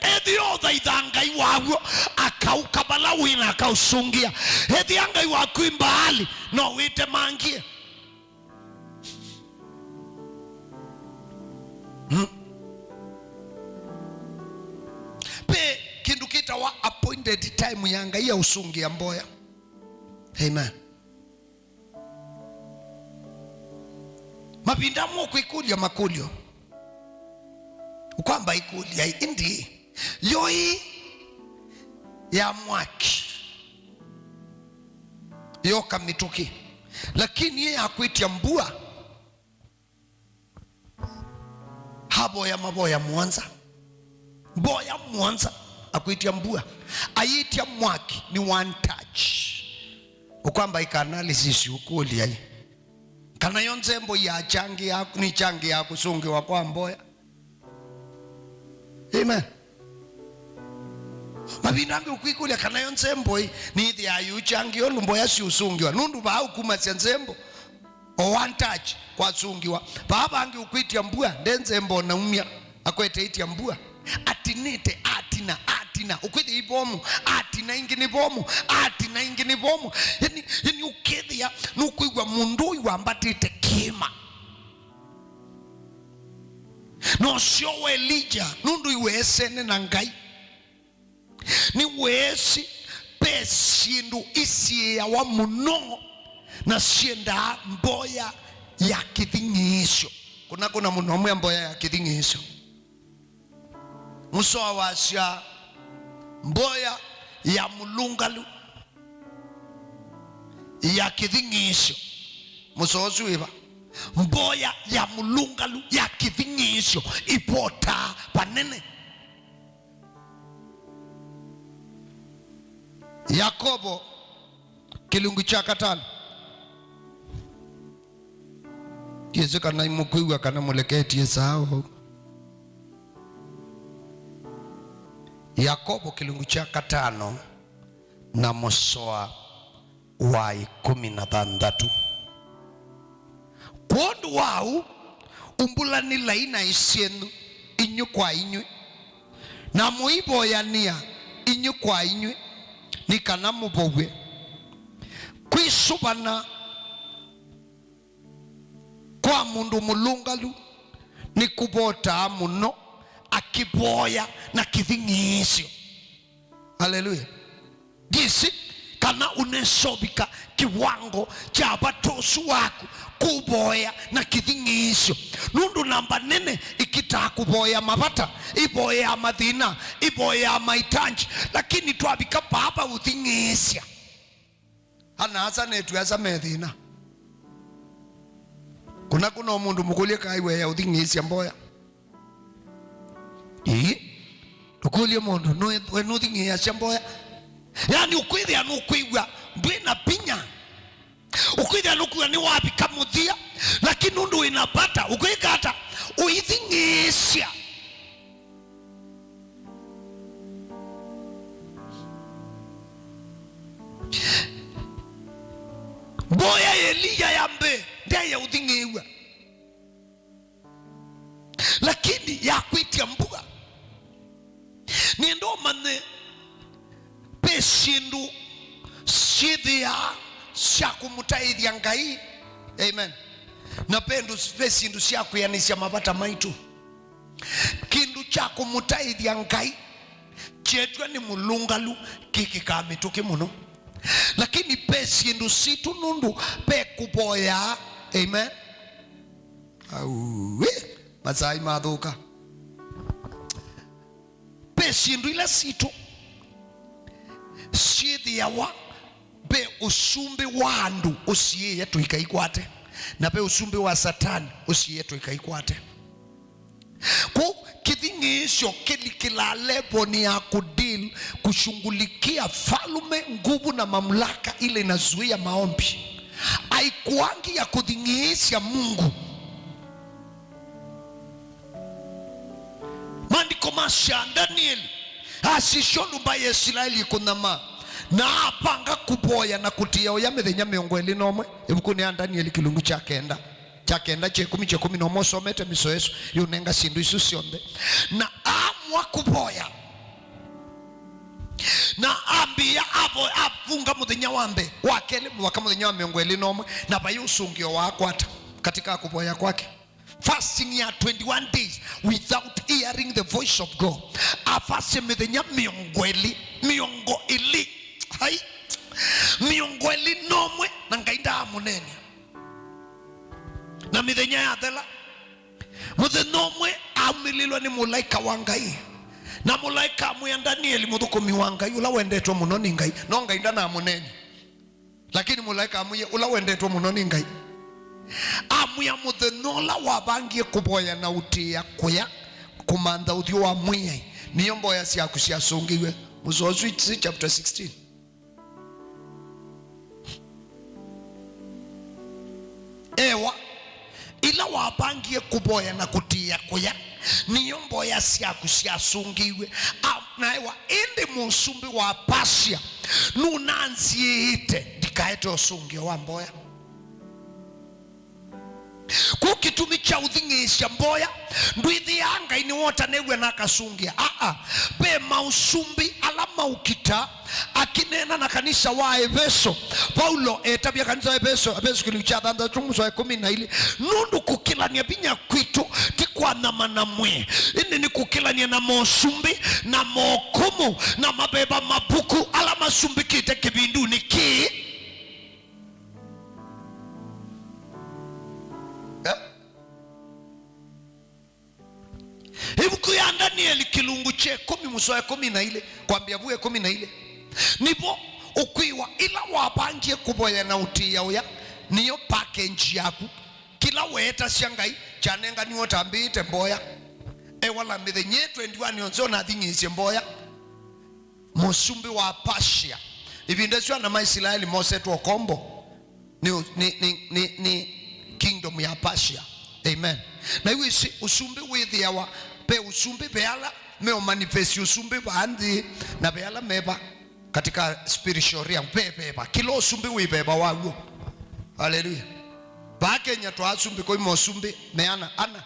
ethi otha ithangai waguo akauka balawina akausungia ethi angai waku imbali no wite mangie pe kindukita wa appointed time yanga ya usungi ya mboya. Amen. Mabindamu kwikulia makulio ukwamba ikulia indi yoi ya mwaki yoka mituki lakini yeye akwitia mbua habo ya maboya mwanza boya mwanza akwitia mbua ayitia mwaki ni one touch ukwamba ika-analysis ukuli ai kana yonzembo ya changi yaku ni changi yaku sungi wa kwa mboya. Amen. Mabinangu kwikulia kana yonzembo ni the ayu changi onu mboya si usungiwa nundu ba ukuma nzembo o one touch kwa sungiwa baba angi ukwitia mbua ndenzembo na umya akwete itia mbua atinite atina ukwete ibomu atina ingini bomu atina ingini bomu yani ukethia nukuigwa mundu iwambatite kima no sio Elijah nundu iwesene na ngai ni wesi pesindu isi ya wa muno na sienda mboya ya kithingisho. Kuna muno mwe mboya ya kithingisho. Muso awasya mboya ya mulungalu ya kithingisho. Muso osuiba mboya ya mulungalu ya kithingisho ipota panene. Yakobo kilungu cha 5. Yesu kana imukuiwa kana muleketi esao. Yakobo kilungu cha 5 na musoa wa 16. Kwondo wau umbula ni laina isienu inyu kwa inyu na muibo yania inyu kwa inyu ni kana mubowe kwisubana kwa mundu mulungalu ni kubota muno akiboya na kithingisho. Haleluya. Disi kana unesobika kiwango cha batosu wako kuboya na kithingisho. Nundu namba nene ikita kuboya mabata, iboya madhina, iboya maitanji, lakini tuabika baba uthingisha. Hana hasa netu ya medhina. Kuna umundu mukulia kaiwe ya uthingisha mboya. Nukulia mundu wenuthingisha mboya. Yani ukwithia nukwigwa ndwina pinya. Ukwithia nukuwa ni wapi kamuthia, lakini nundu inapata ukwikata uithingisha. Mboya Elia yambe ndiye uthingiwa, lakini ya kwitia mbuga ni ndo mane peshindu shidhia shaku mutaithia ngai. Amen. Na pendu peshindu shaku yanisha mabata maitu kindu chaku mutaithia ngai chetwa ni mulungalu kikikamituki muno, lakini peshindu situ nundu pe kuboya. Amen. Auwe mazai madhuka peshindu ila situ shidhia wa be usumbi wa andu usiye yetu ikaikwate, na be usumbi wa satani usiye yetu ikaikwate. Ku kithingisho kila level ni ya kudil kushungulikia falume, nguvu na mamlaka ile inazuia maombi. Haikuangi ya kuthingisha Mungu. Maandiko masha Daniel asishondu mbaye Israeli kunama na apanga kuboya na kutia oya methenya 21 ibukuni ya Daniel kilungu cha 9 10 no mosomete misoeso yunenga sindu isu sionde na amwa kuboya na ambia abo afunga muthenya wambe wakele mwaka muthenya wa 21 na bayusungio wakwata katika kuboya kwake. Fasting ya 21 days without hearing the voice of God. Afase mithenya miongo ili hai miongo ili nomwe na ngainda munene na mithenya ya thela muthenomwe amililwa ni mulaika wa ngai, na mulaika amuya Danieli muthukumi wa ngai ula wendetwa muno ni ngai, no ngainda na munene, lakini mulaika amuya ula wendetwa muno ni ngai amuya muthenola wabangie kuboya na utia kuya kumanda uthio wa mwiya niyo mboya ciaku ciasungiwe. Muzozu chapter 16. Ewa ila wabangie kuboya na kutia kuya niyo mboya ciaku ciasungiwe. Na ewa indi musumbi wa Pasia nunanziite dikaete osungio wa mboya. Kukitumi cha uthingisha mboya ndwithi anga ini wota newe na kasungia be mausumbi ala kama ukita akinena na kanisa wa Efeso. Paulo etabia kanisa wa Efeso kilicha dhanda chungu wa 12 nundu kukilania binya kwitu tikwa na manamwe ini ni kukilania na mosumbi na mokumu na mabeba mabuku ala masumbi kite kibindu ni ki hivuku ya Danieli kilungu che 10 mstari 12 kwambia vuye 12 nipo ukwiwa ila wapangie kuboya na utia uya niyo package yaku kila weta shangai chanenga niwo tambite mboya wala mithenye 21 yonzo na thingisye mboya musumbi wa Persia ibindeswa na Maisraeli Mose to kombo ni kingdom ya Persia. Amen. Na hiyo usumbi with yawa pe usumbi beala meo manifest usumbi bandi na beala meba katika spiritual realm beba kilo usumbi wibeba wawo. Hallelujah. Ba Kenya to asumbi ko mo usumbi meana ana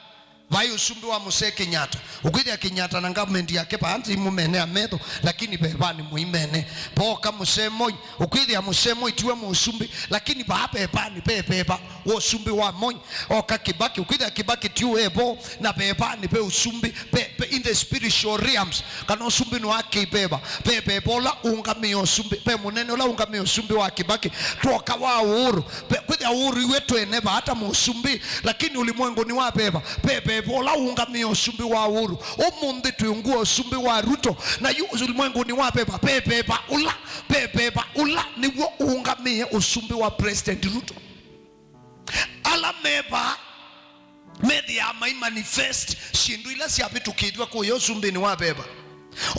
vai usumbi wa Muse Kenyatta ukithia Kenyatta na government yake panzi mumene ametho lakini beba ni muimene boka Musemoi ukithia Musemoi tiwe musumbi lakini ba beba ni beba wo usumbi wa Moi oka Kibaki ukithia Kibaki tiwe bo na beba ni be usumbi in the spiritual realms kana usumbi no akibeba bola ungamio usumbi pe munene ola ungamio usumbi wa Kibaki toka wa Uhuru kwithia Uhuru wetu eneba hata musumbi lakini ulimwengu ni wa beba bola ungamio usumbi wa Uhuru umundi tuungua usumbi wa Ruto na yu ulimwengu ni wa beba ula ni wo ungamie usumbi wa President Ruto ala meba media mai manifest shindu ila siapitu kidwa ko yo usumbi ni wa beba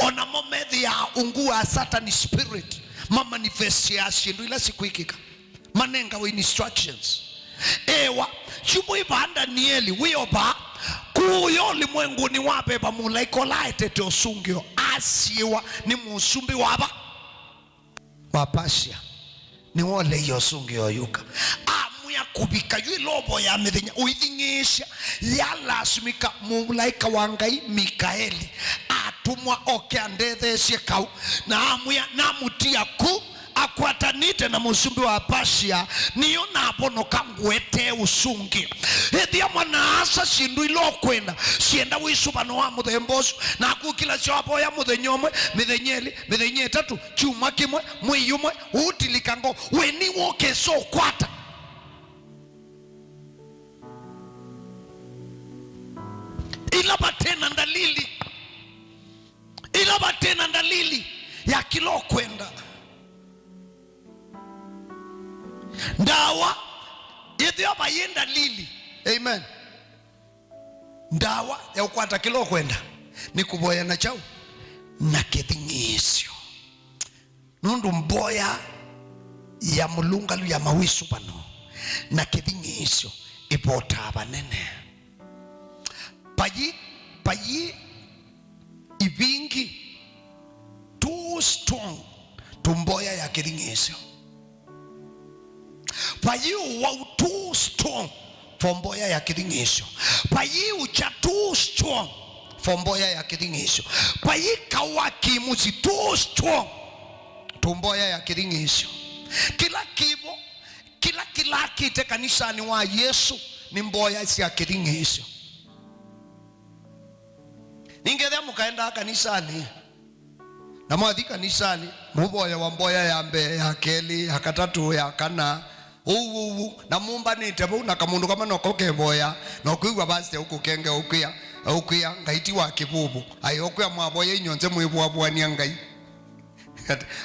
ona mo media ungua Satan spirit ma manifest ya shindu ila sikuikika manenga we instructions ewa chumu ibanda nieli wioba kuyo limwengu ni wabeba mulaiko laite te osungio asiwa ni musumbi waba wa Persia ni wole yosungio yuka amuya kubika yu lobo ya mithenya uithingisha ya lasmika mulaika wangai Mikaeli atumwa oke andethesye kau na amuya namutia ku akwatanite na musumbi wa Persia niyo nabono kangwete usungi ethia mwana asa shindu ilo kwenda sienda wisubano wa muthembosu na kukila chapo ya muthenyomwe mithenye tatu chuma kimwe mwiyumwe utilikango weni woke so kwata ila batena ndalili ya kilo kwenda ndawa ithio bayenda lili. Amen. Ndawa ya ukwata kilo kwenda ni kuboya na chau na kithingisyo nundu mboya ya mulungalu ya mawisu pano na kithingisyo ipota banene payi ibingi too strong tumboya ya kithingisyo payi wa too strong for mboya ya kithingisyo payi ucha too strong for mboya ya kithingisyo payi kawaki muzi too strong tumboya ya kithingisyo kila kibo kila kite kanisani wa Yesu ni mboya ya kithingisyo. Ningetha mukaenda kanisani na mwathi kanisani muboya wa mboya ya mbe ya keli ya katatu ya kana na mumba nite bu na kamundu kama nokoke boya no kuigwa basi ukukenge ukuya ngaiti wa kibubu ayo kuya mwaboye inyonze mwibwabwania ngai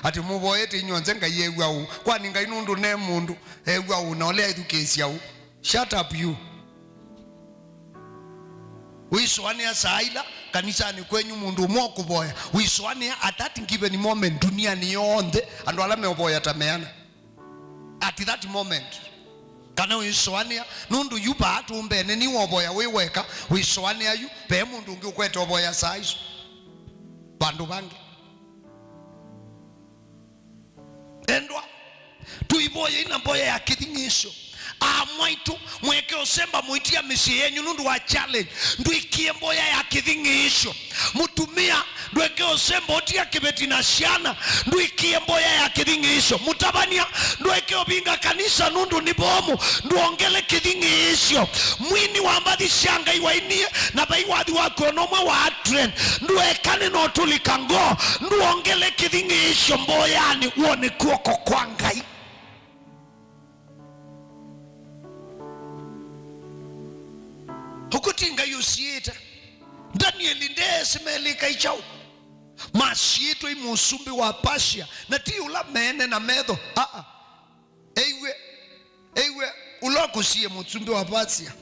ati muboye ti inyonze ngai egwa u kwani ngai nundu ne mundu egwa u na ole education u shut up you wiswania saila kanisani kwenyu mundu mokuboya wiswania at that given moment dunia ni yonde ando ala meoboya tameana at that moment kana wiswania nundu yuba atumbene ni woboya wiweka wiswania yu be mundu ngi ukweta oboya saizo bandu bange endwa tuiboye ina mboya ya kithingisho amwaitu mweke osemba muitia misi yenyu nundu wa challenge ndu ikie mboya ya kithingisho mutumia ndweke osembotia kibeti na siana ndwikie mboya ya kithingisho mutabania ndweke obinga kanisa nundu ni bomu nduongele kithingisho mwini wa mbathi shanga iwainie na baiwathi wako nomwe wa trend ndwekane no tulikango nduongele kithingisho mboyani uone kuoko kwa Ngai. Hukutinga yusieta Danieli ndesi melika ichau masieto imusumbi wa Pasia na ti ula mene na medho ewe ulokusie musumbi wa Pasia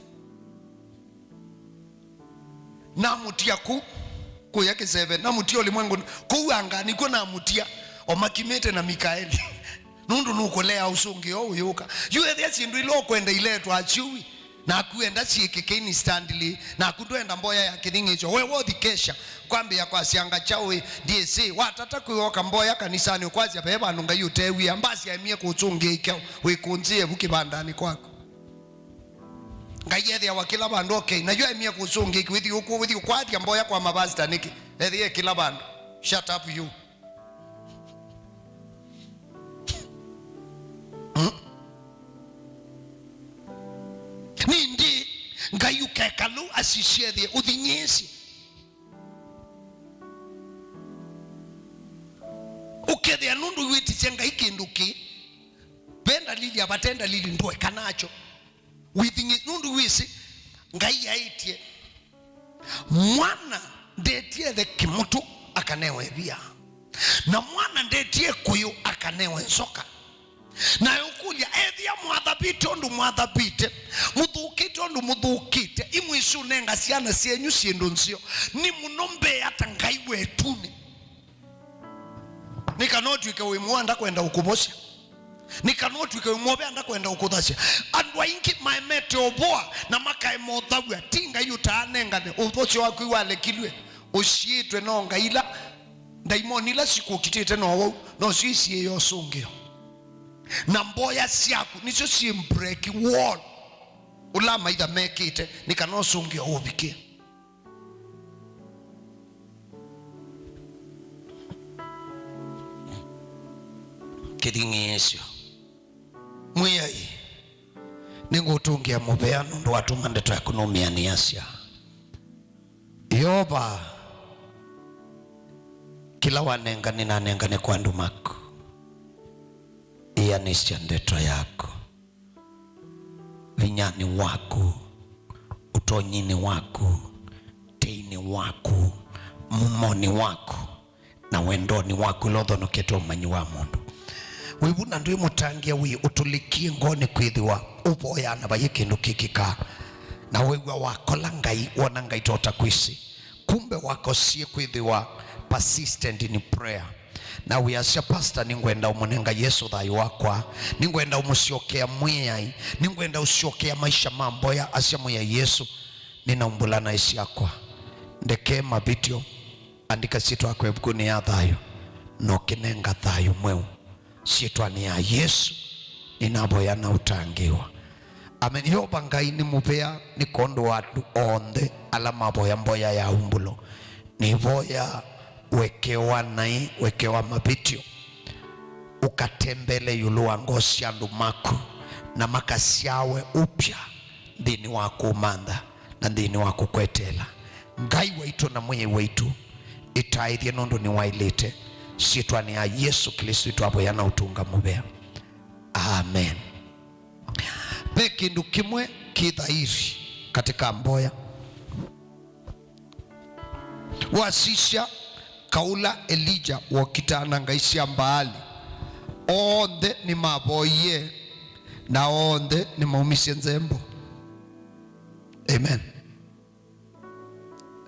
na mutia ku yake 7 na mutia ulimwengu kuangani kuna mutia omakimete na Mikaeli nundu nukolea usungi oyuka yue thesi ndu ilo kwenda iletwa achui na kuenda siekekeni standili na kuenda mboya ya kithingisho wewe thikesha kwambia kwa sianga chawe DC watata kuyoka mboya kanisani ukwazi abeba nunga yutewi ambasi aimie kuchunge ikao wikunzie bukibandani kwako ngayethia wakila bandu okay na yue aimie kuchunge withi ukwathi mboya kwa mabasta niki ethie kila bandu shut up you nindi ngayuke kalu asishedie udhinyesi ukethia nundu witi chenga ikinduki benda lili abatenda lili ndwe kanacho withingi nundu wisi ngai yaitie mwana ndetie the kimutu akanewe bia na mwana ndetie kuyu akanewe nsoka na yokulia ethia mwadhabite ondu mwadhabite muthukite ondu muthukite imwisu nenga siana sienyu siendu nsio ni munombe hata Ngai wetuni nikanotu ikawe mwanda kwenda ukubosha nikanotu ikawe mwobe anda kwenda ukuthasha andwa inki maemete oboa na makae mothabua tinga yutanengane ubocho wako iwale kilwe usiitwe no Ngaila daimoni la sikukitite no no sisi yosungio na mboya siaku nicho si break wall ulama ida mekite nikanosungia ubike kithingisho mwiyai ningutungia mubeano ndo watuma ndeto ya kunomia ni asia yoba kila wanengani na nengane kwa ndumaku ianisha ndeto yako vinyani wako utonyini wako teini wako mumoni wako na wendoni wako lothono keto manyi wa mundu wibuna ndui mutangia wi utulikie ngoni kwithiwa uboya na bayikindu kikika na wewe wakola Ngai wona Ngai tota kwisi kumbe wako sie kwithiwa persistent in prayer na wiasha pastor ningwenda umunenga Yesu thayo wakwa ningwenda umusiokea mwiyai ningwenda usiokea maisha mambo ya asya mwiya Yesu ninaumbulana isi yakwa ndeke mabitio andika situ akwe bukuni ya thayo no kinenga thayo mweu situ ni ya Yesu ninaboya na utangiwa amen. Yoba Ngai ni mupea ni kondo watu onde alama boya mboya ya umbulo ni boya wekewa nai wekewa mabitio ukatembele yuluwa ngosi andu maku na makasiawe upya ndini waku manda na ndini waku kwetela Ngai waitu na mwenye waitu itaithia nondo ni wailete sitwa ni ya Yesu Kristo itu hapo yana utunga mubea amen. Pekindu kimwe kidhairi katika mboya wasisha kaula Elija wakitana ngaisia mbali onde ni maboye na onde ni maumisye nzembo amen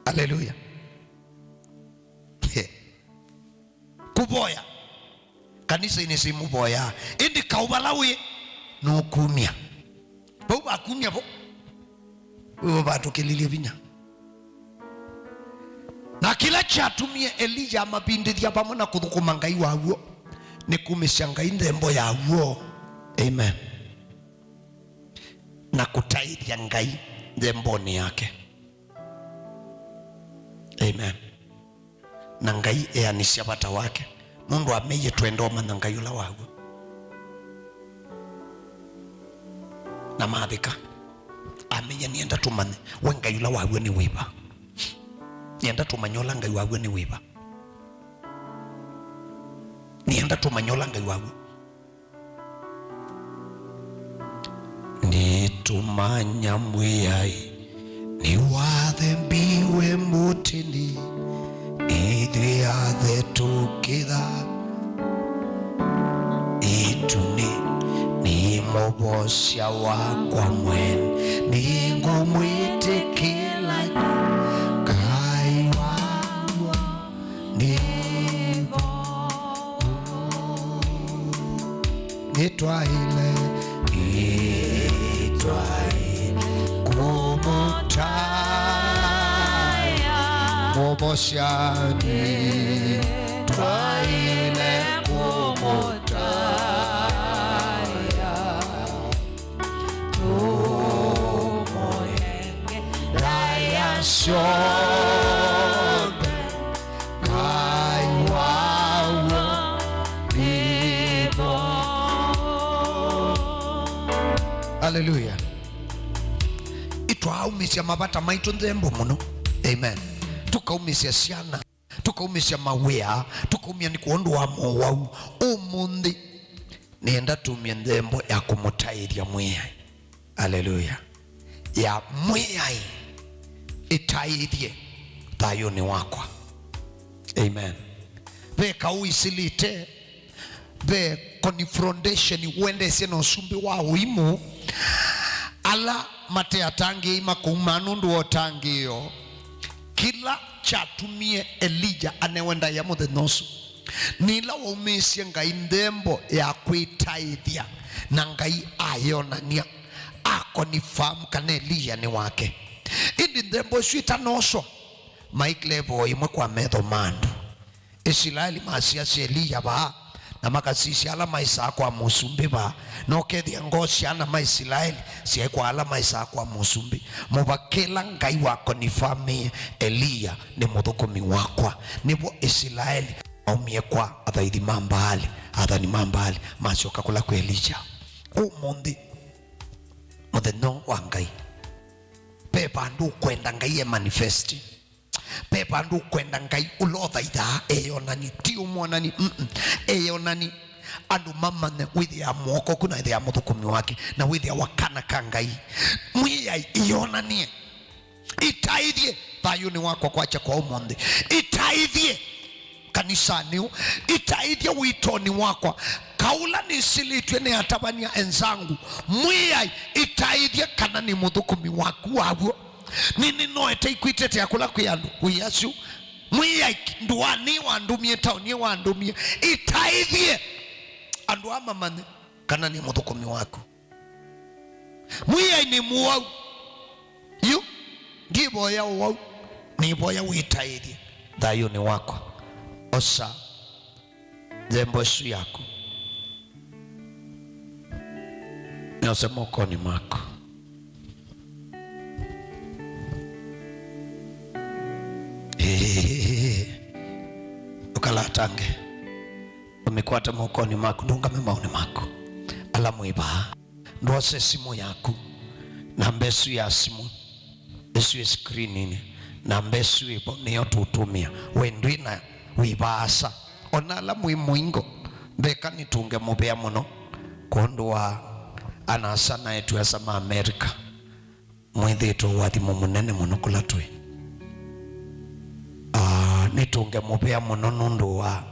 haleluya. Kuboya kanisa inesimu boya indi kaubalawe no kumia boba kumia bo boba tukililie vinya na kila chatumie Elija mabindi dia pamona kuthukuma Ngai waguo ni kumisya Ngai ndembo yaguo amen na kutaithia Ngai ndemboni yake amen. na ngai eanisia bata wake mundu ameye twendoma na ngai ula wagu na mathika amenya nienda tumane we ngai ula wagu ni wiba nienda tumanyola ngai wagu ni wiba nienda tumanyola ngai wagu ni tumanya mwiyai ni wathe mbiwe mutini ithuĩ athe tukitha ituni ni mũbocia wakwa mwene ni ngũmwĩtĩkĩra Ngai wakwa nivo nĩtwaile kũmũtaya mũbociani twaile kũmũtaya tũmũhenge raya ciothe Ngai waguo nivo. Haleluya. Itwaumisya mabata maitu nthembo muno. Amen. Tukaumisya ciana, tukaumisya mawia, tukaumia ni kuondu wa mowau. Umundi nienda tumia nthembo ya kumutairia mwiyai. Haleluya. Ya mwiyai itairie thayo ni wakwa. Amen. Be kauisilite be confrontation wende sena usumbi wa uimu ala mate atangi ima kumanundu otangi yo kila chatumie Elijah anewenda ya muthe nosu nila waumisye ngai ndembo ya kwitaithia na ngai ayonania ako ni famu kana Elijah ni wake indi ndembo swita noswa Mike level imwe kwa metho mandu Israeli masia si Elijah ba na makasisi ala maisa kwa musumbi ba no kethia ngosi ana maisraeli si kwa ala maisa kwa musumbi mubakela ngai wako ni fami Elia ni muthukumi wakwa nibo Israeli aumie kwa athaithi mambali athani mambali macoka kula kwa Elijah umundi mutheno wa ngai pepa ndu kwenda ngai e manifesti pepa ndu kwenda ngai ulothaitha eyonani ti umwonani eyonani andu mamane withi ya mwoko kuna withi ya muthukumi wake na withi ya wakana ka ngai mwiyai iyonanie itaithie thayo ni wako kwacha kwa umundi itaithie kanisani itaithie witoni wakwa kaula nisilitwe ni atabania enzangu mwiyai itaithie kana ni muthukumi waku waguo nini noete ikwitete yakula kuyandu kuyasu mwiyai nduani wandumie tauni wandumie itaithie andu amamane kana ni muthukumi waku mwiyai ni muwau yu ndiboya uwau ni boya witaithie thayo ni wako osa zembo su yako niosema ukoni mako ukalatange umekwata mukoni mako ndunga maoni mako alamu iba ndose simu yako na mbesu ya simu esu ya screen na mbesu ipo niyo tutumia wendwina wibasa ona alamu imuingo beka nitunge mubea muno kondu wa anasana yetu ya sama Amerika mwithitu wathimu munene muno kula tui nitunge mubea muno nundu wa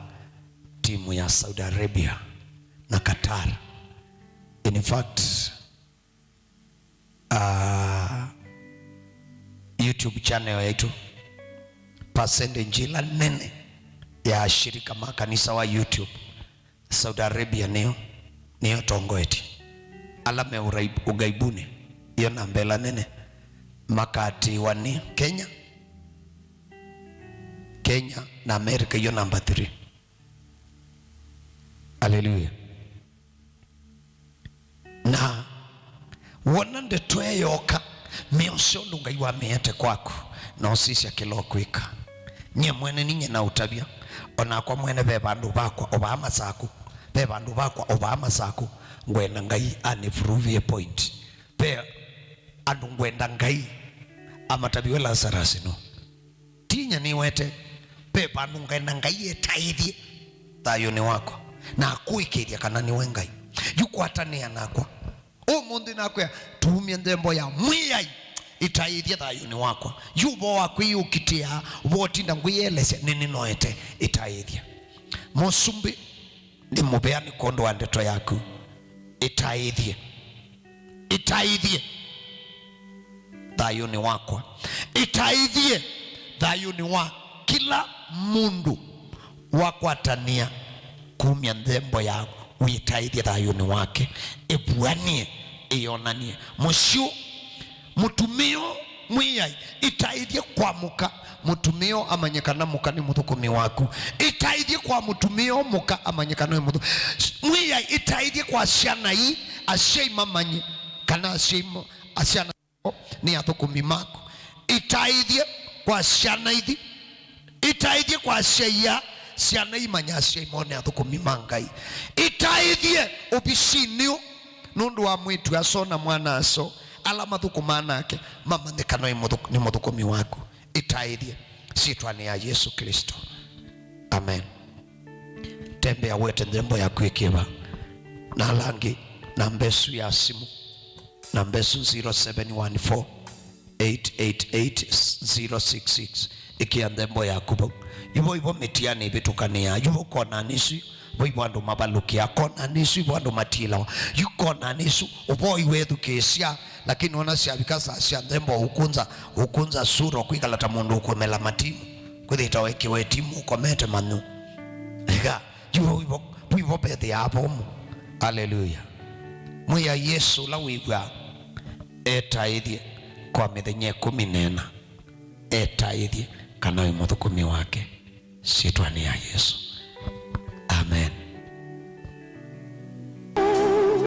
timu ya Saudi Arabia na Qatar. In fact YouTube channel yetu pasende njila nene ya shirika makanisa wa YouTube Saudi Arabia niyo tongo eti alame ugaibuni iyo nambela nene makati wani Kenya na Amerika iyo number 3. Hallelujah. Na wonande tweyoka mioso nunga iwa miete kwaku na osisi akilo kwika nye mwene ninye na utabia ona kwa mwene be bandu bakwa obama saku be bandu bakwa obama saku ngwenda ngai aniprove point be andu ngwenda ngai amatabio Lazarus no tinya ni wete be bandu ngwenda ngai etaithie thayo ni wako na akuikiria kana ni wengai yukwatania nakwa umundi nakwa tumie ndembo ya mwiyai itaithia thayo ni wakwa yubo wakwiyukitia wotinda nguyelese nini noete itaithia musumbi ni mubeani kondo wa ndeto yaku itaithie thayo ni wakwa itaithie thayo ni wa kila mundu wakwatania kumia ndembo ya witaithie thayo ni wake ebuanie ionanie mushu mutumio mwiyai itaithie kwa muka mutumio amanyekana muka ni muthukumi waku itaithie kwa mutumio muka amanyekana ni muthu mwiyai itaithie kwa ciana hii asheima manyi kana asheima asiana ni athukumi maku itaithie kwa ciana hithi itaithie kwa sheia ciana imanya asheima ni athukumi mangai itaithie ubishinio nundu wa mwitu asona mwana aso ala mathukuma nake mama nekano ni muthukumi waku itaithie sitwani ya Yesu Kristo amen. Tembea wete ndembo ya kwikiva na langi na mbesu ya simu na mbesu 0714 888 ikia ndembo ya kubo ibo metiani bitukania yubo kona nisi boibo andu mabalukia kona nisi bo andu matila yukona nisu uboi wethu kesia lakini ona siabikasa sia ndembo ukunza suro kwikala ta mundu ukomela matimu kwithita wekiwe timu komete manu ega yubo ibo bethe hapo haleluya muya Yesu la wigwa etaithie kwa mithenya 10 etaithie kana muthukumi wake sitwani ya Yesu.